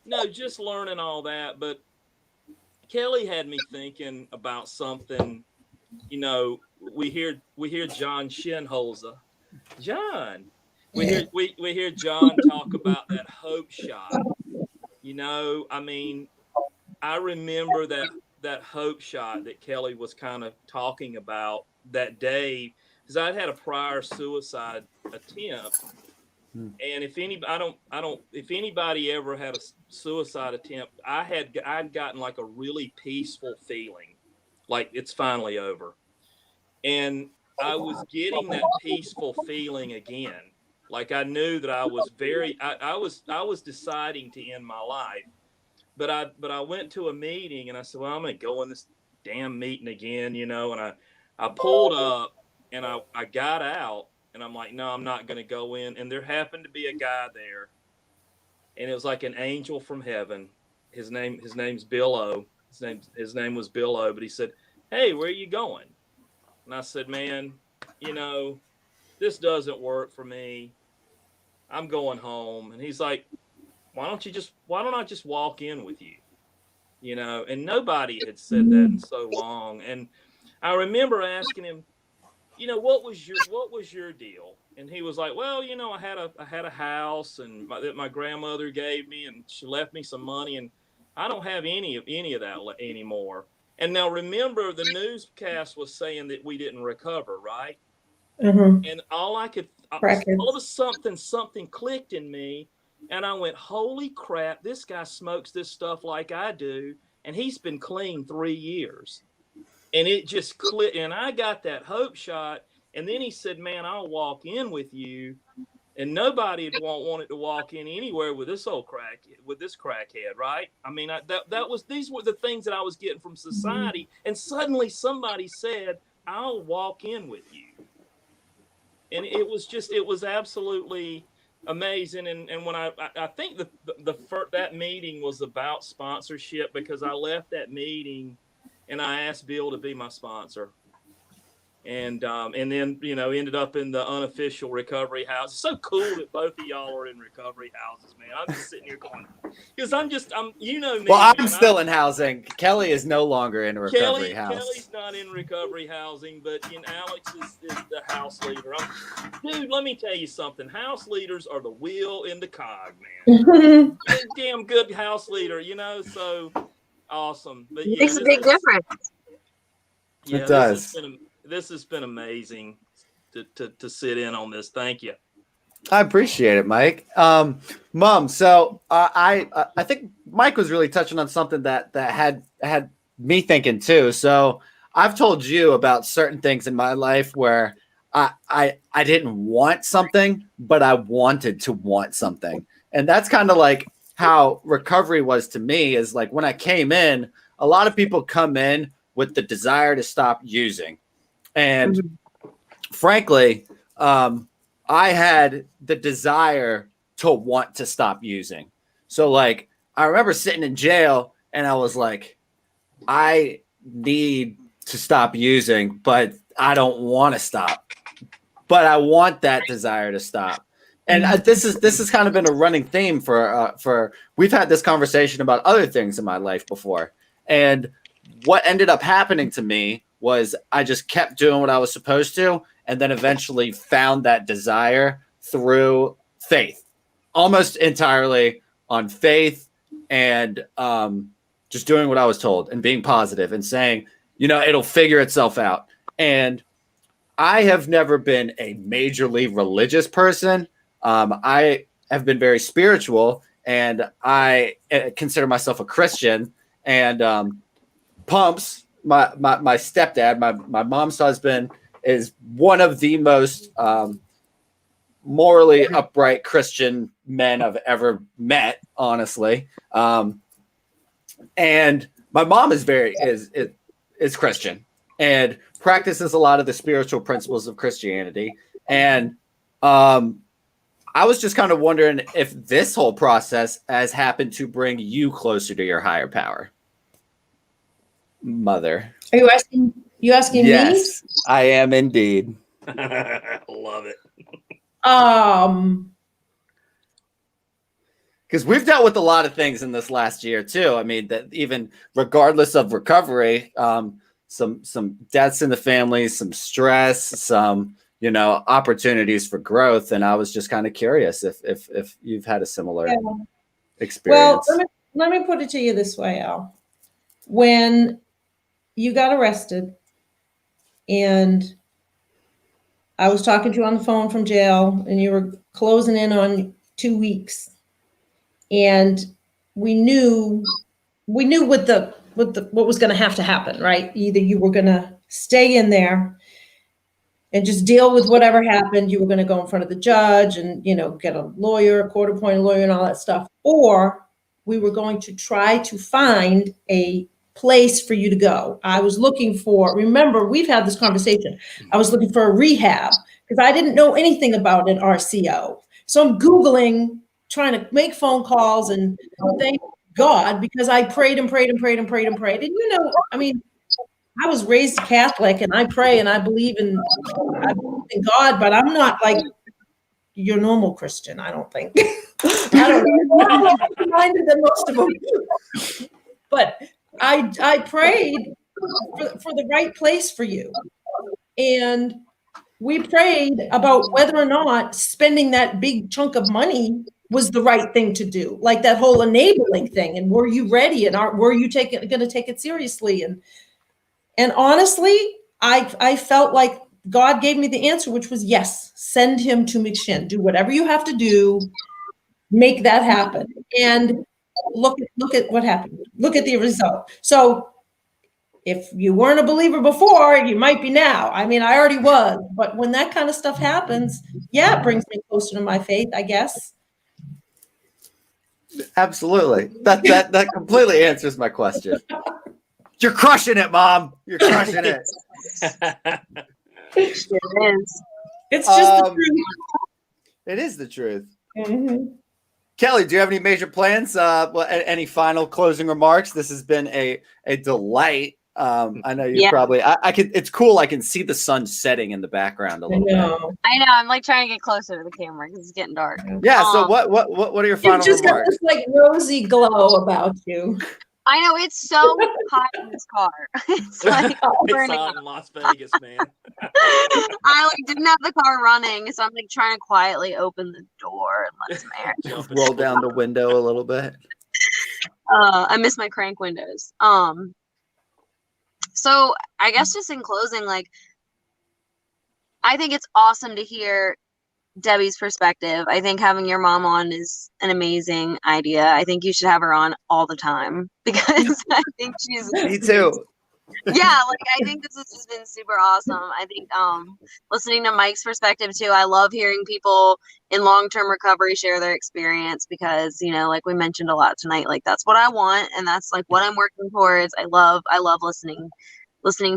Speaker 2: No, just learning all that. But Kelly had me thinking about something. We hear John Shinholza. John. We hear John talk about that hope shot. I mean, I remember that hope shot that Kelly was kind of talking about that day, because I'd had a prior suicide attempt. And if anybody ever had a suicide attempt, I'd gotten like a really peaceful feeling, like it's finally over. And I was getting that peaceful feeling again. Like I knew that I was I was deciding to end my life. But I went to a meeting and I said, well, I'm going to go in this damn meeting again, and I pulled up and I got out. And I'm like, no, I'm not going to go in. And there happened to be a guy there, and it was like an angel from heaven. His name's Bill O. His name was Bill O. But he said, hey, where are you going? And I said, man, this doesn't work for me. I'm going home. And he's like, why don't I just walk in with you? And nobody had said that in so long. And I remember asking him, what was your deal? And he was like, well, I had a house that my grandmother gave me, and she left me some money, and I don't have any of that anymore. And now remember, the newscast was saying that we didn't recover, right?
Speaker 4: Mm-hmm.
Speaker 2: And all of a sudden something clicked in me, and I went, holy crap, this guy smokes this stuff like I do, and he's been clean 3 years. And it just clicked, and I got that hope shot. And then he said, man, I'll walk in with you. And nobody had wanted to walk in anywhere with this crackhead, right? I mean, these were the things that I was getting from society. And suddenly somebody said, I'll walk in with you. And it was absolutely amazing. And when I think that meeting was about sponsorship, because I left that meeting and I asked Bill to be my sponsor, and then ended up in the unofficial recovery house. It's so cool that both of y'all are in recovery houses, man. I'm just sitting here going, because I'm me.
Speaker 1: Well, I'm still in housing. Kelly is no longer in a recovery house.
Speaker 2: Kelly's not in recovery housing, but Alex is the house leader. Dude, let me tell you something. House leaders are the wheel in the cog, man. Damn good house leader, so. Awesome. But
Speaker 3: it makes a big difference.
Speaker 1: Yeah, it does.
Speaker 2: This has been amazing to sit in on this. Thank you.
Speaker 1: I appreciate it, Mike. Mom, so I think Mike was really touching on something that had me thinking too. So I've told you about certain things in my life where I didn't want something, but I wanted to want something. And that's kind of like how recovery was to me. Is like when I came in, a lot of people come in with the desire to stop using. And frankly, I had the desire to want to stop using. So like, I remember sitting in jail and I was like, I need to stop using, but I don't want to stop, but I want that desire to stop. And this has kind of been a running theme for we've had this conversation about other things in my life before. And what ended up happening to me was I just kept doing what I was supposed to, and then eventually found that desire through faith, almost entirely on faith, and just doing what I was told and being positive and saying, it'll figure itself out. And I have never been a majorly religious person. I have been very spiritual, and I consider myself a Christian. And Pumps, my stepdad, my mom's husband, is one of the most morally upright Christian men I've ever met, honestly. And my mom is is Christian and practices a lot of the spiritual principles of Christianity. And I was just kind of wondering if this whole process has happened to bring you closer to your higher power. Mother.
Speaker 4: Are you asking
Speaker 1: Yes, I am indeed.
Speaker 2: Love it.
Speaker 4: me?
Speaker 1: Because we've dealt with a lot of things in this last year too. I mean, that even regardless of recovery, some deaths in the family, some stress, some opportunities for growth. And I was just kind of curious if you've had a similar experience.
Speaker 4: Well, let me put it to you this way, Al. When you got arrested and I was talking to you on the phone from jail and you were closing in on 2 weeks, and we knew what was going to have to happen, right? Either you were going to stay in there and just deal with whatever happened. You were going to go in front of the judge and, get a lawyer, a court-appointed lawyer and all that stuff. Or we were going to try to find a place for you to go. I was looking for, remember, we've had this conversation. I was looking for a rehab because I didn't know anything about an RCO. So I'm Googling, trying to make phone calls, and thank God, because I prayed and prayed and prayed and prayed and prayed. And I mean, I was raised Catholic and I pray and I believe in God, but I'm not like your normal Christian, I don't think. I don't know. I'm more minded than most of them. But I prayed for the right place for you. And we prayed about whether or not spending that big chunk of money was the right thing to do, like that whole enabling thing. And were you ready? And were you going to take it seriously? And honestly, I felt like God gave me the answer, which was yes, send him to McShin. Do whatever you have to do, make that happen. And look at what happened. Look at the result. So if you weren't a believer before, you might be now. I mean, I already was, but when that kind of stuff happens, yeah, it brings me closer to my faith, I guess.
Speaker 1: Absolutely. That completely answers my question. You're crushing it, Mom. You're crushing it.
Speaker 3: It is.
Speaker 4: It's just the truth.
Speaker 1: It is the truth.
Speaker 4: Mm-hmm.
Speaker 1: Kelly, do you have any major plans? Any final closing remarks? This has been a delight. I know you probably. I can. It's cool. I can see the sun setting in the background a little bit.
Speaker 3: I know. I'm like trying to get closer to the camera because it's getting dark.
Speaker 1: Yeah. So what are your final remarks?
Speaker 4: You just got this like rosy glow about you.
Speaker 3: I know, it's so hot in this car. It's like
Speaker 2: It's hot in Las Vegas, man.
Speaker 3: I didn't have the car running, so I'm like trying to quietly open the door and let some air.
Speaker 1: Just roll down the window a little bit.
Speaker 3: I miss my crank windows. So I guess just in closing, like, I think it's awesome to hear Debbie's perspective. I think having your mom on is an amazing idea. I think you should have her on all the time because I think she's
Speaker 1: Me too.
Speaker 3: Yeah, like I think this has just been super awesome. I think listening to Mike's perspective too, I love hearing people in long-term recovery share their experience because, like we mentioned a lot tonight, like that's what I want and that's like what I'm working towards. I love listening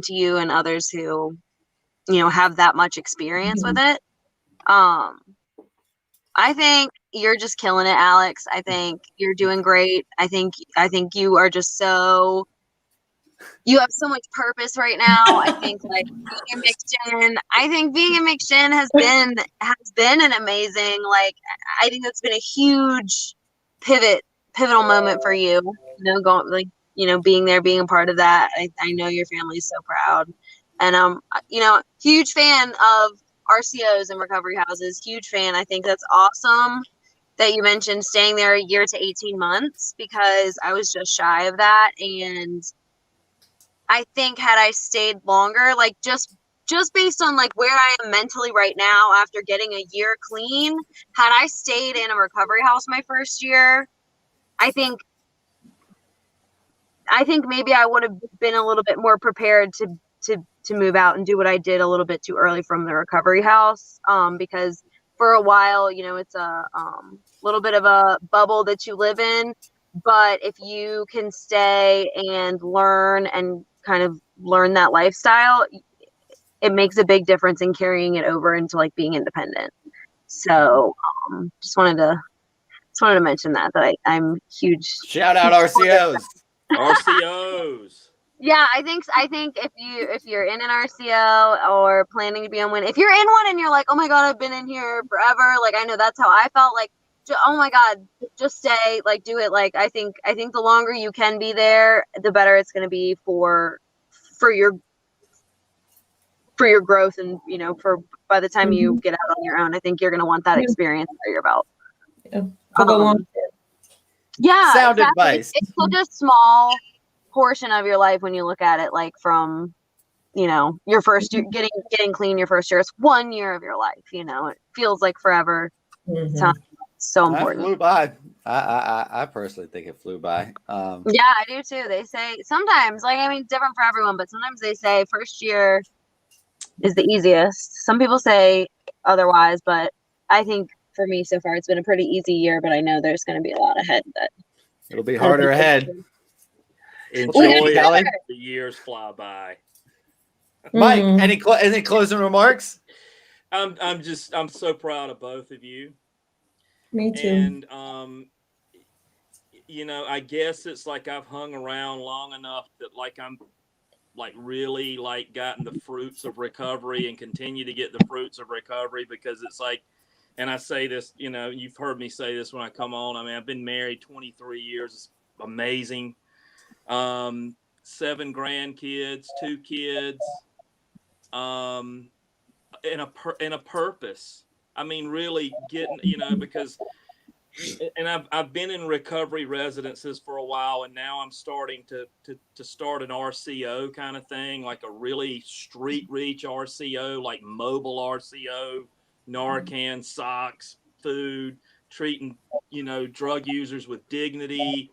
Speaker 3: to you and others who, have that much experience with it. I think you're just killing it, Alex. I think you're doing great. I think you are just you have so much purpose right now. I think like being in McShin has been an amazing, like, I think that's been a huge pivotal moment for you, going like, being there, being a part of that. I know your family is so proud and, huge fan of RCOs and recovery houses, huge fan. I think that's awesome that you mentioned staying there a year to 18 months because I was just shy of that. And I think had I stayed longer, like just based on like where I am mentally right now after getting a year clean, had I stayed in a recovery house my first year, I think maybe I would have been a little bit more prepared to move out and do what I did a little bit too early from the recovery house. Because for a while, it's a little bit of a bubble that you live in. But if you can stay and learn and kind of learn that lifestyle, it makes a big difference in carrying it over into like being independent. So just wanted to mention that I'm huge.
Speaker 1: Shout out RCOs.
Speaker 2: RCOs.
Speaker 3: Yeah, I think if you're in an RCO or planning to be on one, if you're in one and you're like, oh my God, I've been in here forever. Like, I know that's how I felt. Like, oh my God, just stay. Like, do it. Like, I think the longer you can be there, the better it's going to be for your growth, and for by the time you get out on your own, I think you're going to want that experience under your belt.
Speaker 4: Yeah, for the long term.
Speaker 3: Yeah,
Speaker 1: Sound
Speaker 3: exactly.
Speaker 1: advice.
Speaker 3: It's such a small portion of your life when you look at it, like from your first year getting clean, your first year. It's 1 year of your life. It feels like forever. Time. So important.
Speaker 1: That flew by. I personally think it flew by.
Speaker 3: Yeah, I do too. They say sometimes, like, I mean, different for everyone, but sometimes they say first year is the easiest. Some people say otherwise, but I think for me so far it's been a pretty easy year, but I know there's going to be a lot ahead that
Speaker 1: it'll be harder ahead.
Speaker 2: Enjoy it. The years fly by.
Speaker 1: Mike, any closing remarks?
Speaker 2: I'm so proud of both of you.
Speaker 4: Me too.
Speaker 2: And I guess it's like I've hung around long enough that like I'm like really like gotten the fruits of recovery and continue to get the fruits of recovery, because it's like, and I say this, you've heard me say this when I come on. I mean, I've been married 23 years. It's amazing. 7 grandkids, 2 kids, and a purpose. I mean, really getting, because, and I've been in recovery residences for a while, and now I'm starting to start an RCO kind of thing, like a really street reach RCO, like mobile RCO, Narcan, socks, food, treating, drug users with dignity.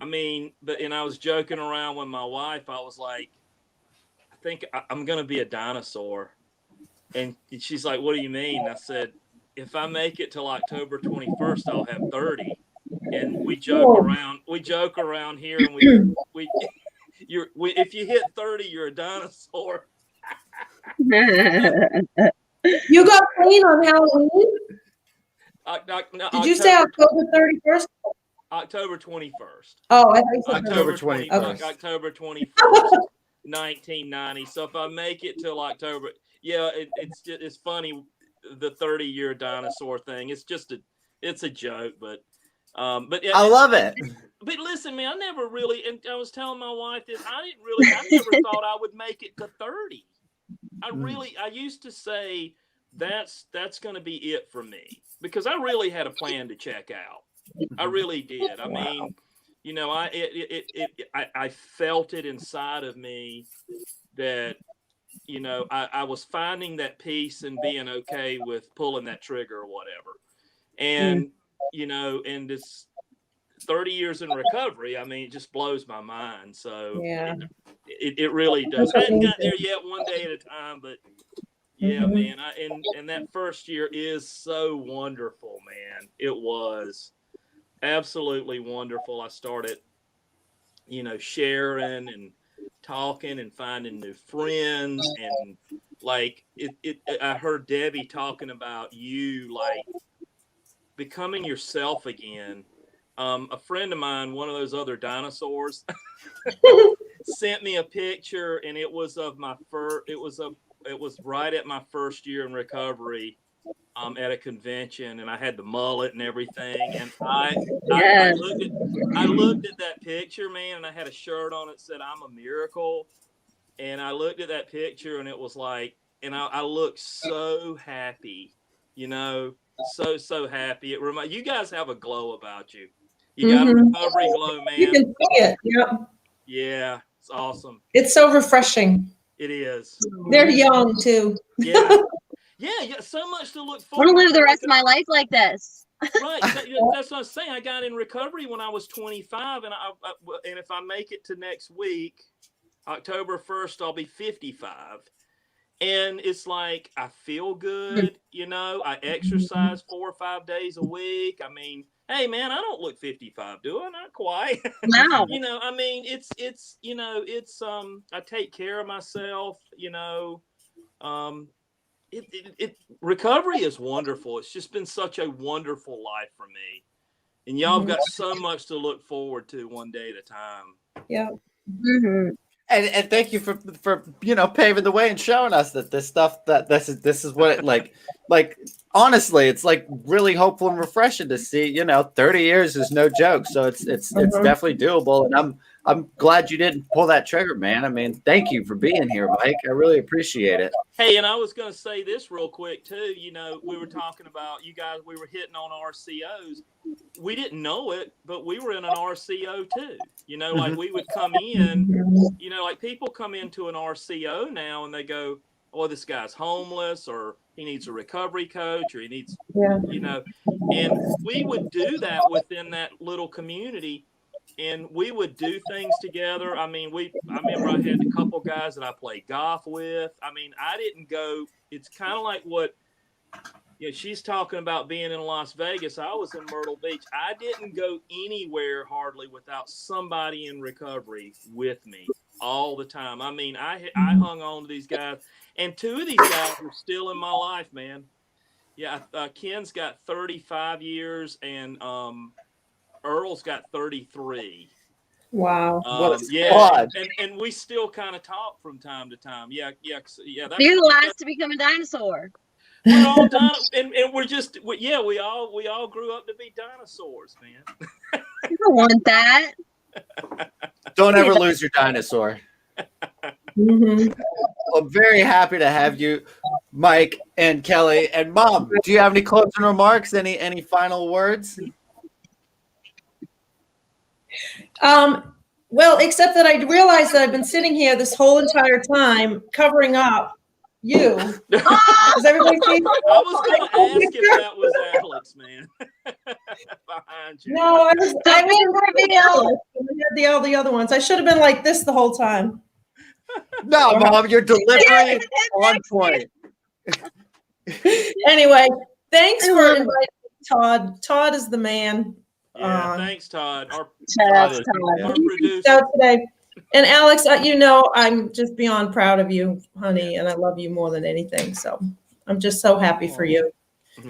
Speaker 2: I mean, and I was joking around with my wife. I was like, I think I'm going to be a dinosaur. And she's like, what do you mean? I said, if I make it till October 21st, I'll have 30. And we joke around here, and if you hit 30, you're a dinosaur.
Speaker 4: You got clean on Halloween? Did you say October 31st?
Speaker 2: October 21st.
Speaker 4: Oh, I think
Speaker 2: October 21st. October 21st, 1990. So if I make it till October, yeah, it's funny, the 30-year dinosaur thing. It's just it's a joke, but yeah,
Speaker 1: I love it.
Speaker 2: But listen, man, I never really, and I was telling my wife this, I never thought I would make it to 30. I used to say that's going to be it for me, because I really had a plan to check out. I really did. I mean, I felt it inside of me that, I was finding that peace and being okay with pulling that trigger or whatever. And, and this 30 years in recovery, I mean, it just blows my mind. So
Speaker 4: yeah,
Speaker 2: it really does. I haven't got there yet, one day at a time, but yeah, man. And that first year is so wonderful, man. It was absolutely wonderful. I started, sharing and talking and finding new friends, and like I heard Debbie talking about you like becoming yourself again. A friend of mine, one of those other dinosaurs, sent me a picture, and it was of my it was right at my first year in recovery, at a convention, and I had the mullet and everything, and I looked at that picture, man, and I had a shirt on that said "I'm a miracle," and I looked at that picture, and it was like, and I looked so happy, so happy. It reminds you guys have a glow about you. You got a recovery glow, man.
Speaker 4: You can see it. Yeah.
Speaker 2: Yeah, it's awesome.
Speaker 4: It's so refreshing.
Speaker 2: It is.
Speaker 4: They're young too.
Speaker 2: Yeah. Yeah, so much to look
Speaker 3: I
Speaker 2: forward
Speaker 3: want to live the
Speaker 2: to.
Speaker 3: rest of my life like this.
Speaker 2: Right. That's what I'm saying. I got in recovery when I was 25, and and if I make it to next week, October 1st, I'll be 55. And it's like, I feel good, I exercise 4 or 5 days a week. I mean, Hey man, I don't look 55, do I? Not quite.
Speaker 3: No.
Speaker 2: You know, I mean, it's I take care of myself, recovery is wonderful. It's just been such a wonderful life for me. And y'all have got so much to look forward to one day at a time.
Speaker 4: Yeah.
Speaker 3: Mhm.
Speaker 1: And thank you for paving the way and showing us that this stuff, that this is what it like honestly, it's like really hopeful and refreshing to see. 30 years is no joke, so it's definitely doable, and I'm glad you didn't pull that trigger, man. I mean, thank you for being here, Mike. I really appreciate it.
Speaker 2: Hey, and I was going to say this real quick too. We were talking about you guys. We were hitting on RCOs. We didn't know it, but we were in an RCO too. Like we would come in. Like people come into an RCO now and they go, "Oh, this guy's homeless, or he needs a recovery coach, or he needs," And we would do that within that little community. And we would do things together. I mean, I remember I had a couple guys that I played golf with. I mean, I didn't go. It's kind of like what she's talking about being in Las Vegas. I was in Myrtle Beach. I didn't go anywhere hardly without somebody in recovery with me all the time. I mean, I hung on to these guys, and two of these guys are still in my life, man. Yeah, Ken's got 35 years, and Earl's got 33.
Speaker 4: Wow.
Speaker 1: What a
Speaker 2: Yeah,
Speaker 1: squad.
Speaker 2: and we still kind of talk from time to time. Yeah.
Speaker 3: You're the last to become a dinosaur.
Speaker 2: We're all and we're just we all grew up to be dinosaurs, man.
Speaker 3: I don't want that.
Speaker 1: Don't ever lose your dinosaur. I'm very happy to have you, Mike and Kelly and Mom. Do you have any closing remarks? Any final words?
Speaker 4: Well, except that I realized that I've been sitting here this whole entire time covering up you. Does everybody see?
Speaker 2: I was going to ask if that was Alex, man. Behind you.
Speaker 4: No, I was all the other ones. I should have been like this the whole time.
Speaker 1: No, Mom, your delivery on point.
Speaker 4: Anyway, thanks for inviting me, Todd. Todd is the man.
Speaker 2: Yeah, thanks, Todd. Our
Speaker 4: producer. So today. And Alex, I'm just beyond proud of you, honey, and I love you more than anything. So I'm just so happy for you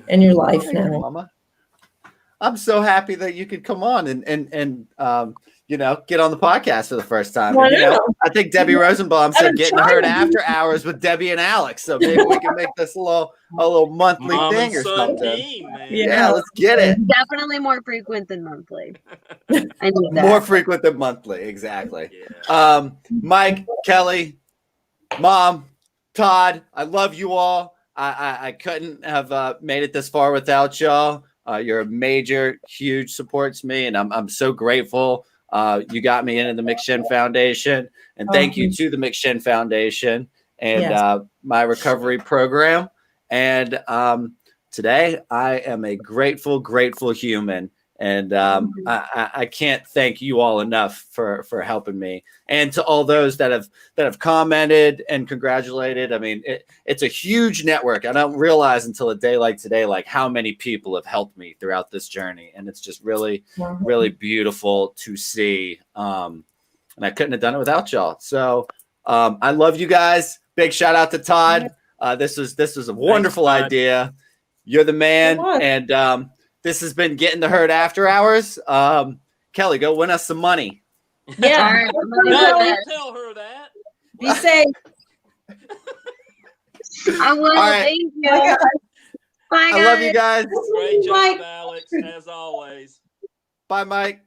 Speaker 4: and your life now.
Speaker 1: Mama. I'm so happy that you could come on and get on the podcast for the first time.
Speaker 4: Well,
Speaker 1: And, I think Debbie Rosenbaum said getting heard after hours with Debbie and Alex. So maybe we can make this a little monthly
Speaker 2: Mom
Speaker 1: thing or something.
Speaker 2: Team, man.
Speaker 1: Yeah, let's get it.
Speaker 3: Definitely more frequent than monthly. I need that.
Speaker 1: More frequent than monthly, exactly.
Speaker 2: Yeah.
Speaker 1: Mike, Kelly, Mom, Todd, I love you all. I couldn't have made it this far without y'all. You're a major, huge support to me, and I'm so grateful. You got me into the McShin Foundation, and thank you to the McShin Foundation and my recovery program. And today I am a grateful human. And I can't thank you all enough for helping me, and to all those that have commented and congratulated. I mean, it's a huge network. I don't realize until a day like today, like how many people have helped me throughout this journey, and it's just really, really beautiful to see. And I couldn't have done it without y'all. So I love you guys. Big shout out to Todd. This was a wonderful idea. You're the man, and this has been Getting the Herd After Hours. Kelly, go win us some money.
Speaker 4: Yeah.
Speaker 2: Don't tell her that.
Speaker 4: Be safe.
Speaker 3: I will.
Speaker 1: Right.
Speaker 3: Thank you.
Speaker 4: Bye, guys.
Speaker 3: Bye, guys.
Speaker 1: I love you guys.
Speaker 2: Great job,
Speaker 4: Mike.
Speaker 2: Alex, as always.
Speaker 1: Bye, Mike.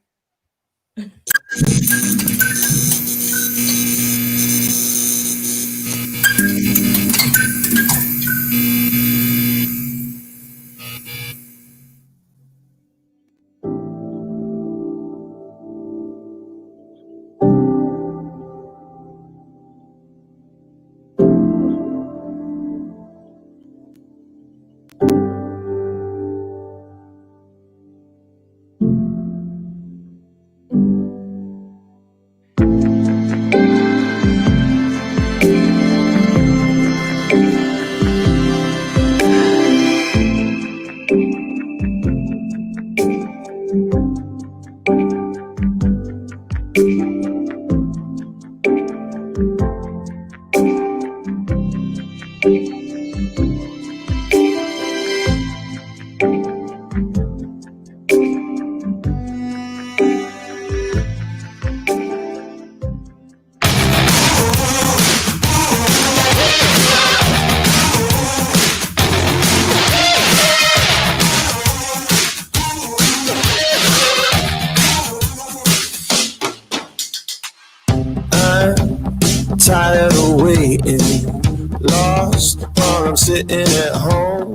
Speaker 5: lost or I'm sitting at home.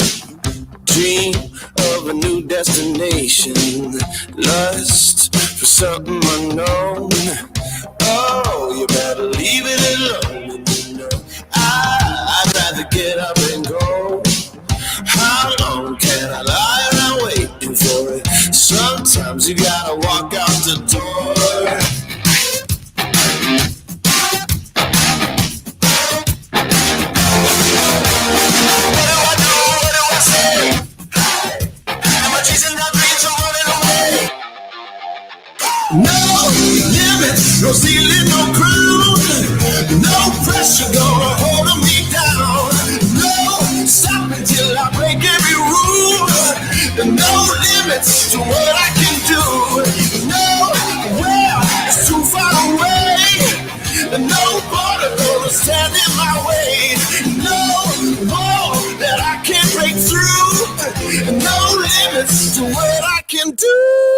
Speaker 5: Dream of a new destination, lust for something unknown. Oh, you better leave it alone. You know, I'd rather get up and go. How long can I lie around waiting for it? Sometimes you gotta walk out the door. No limits, no ceiling, no crown. No pressure gonna hold me down. No stopping till I break every rule. No limits to what I can do. No, well, it's too far away. No border gonna stand in my way. No wall that I can't break through. No limits to what I can do.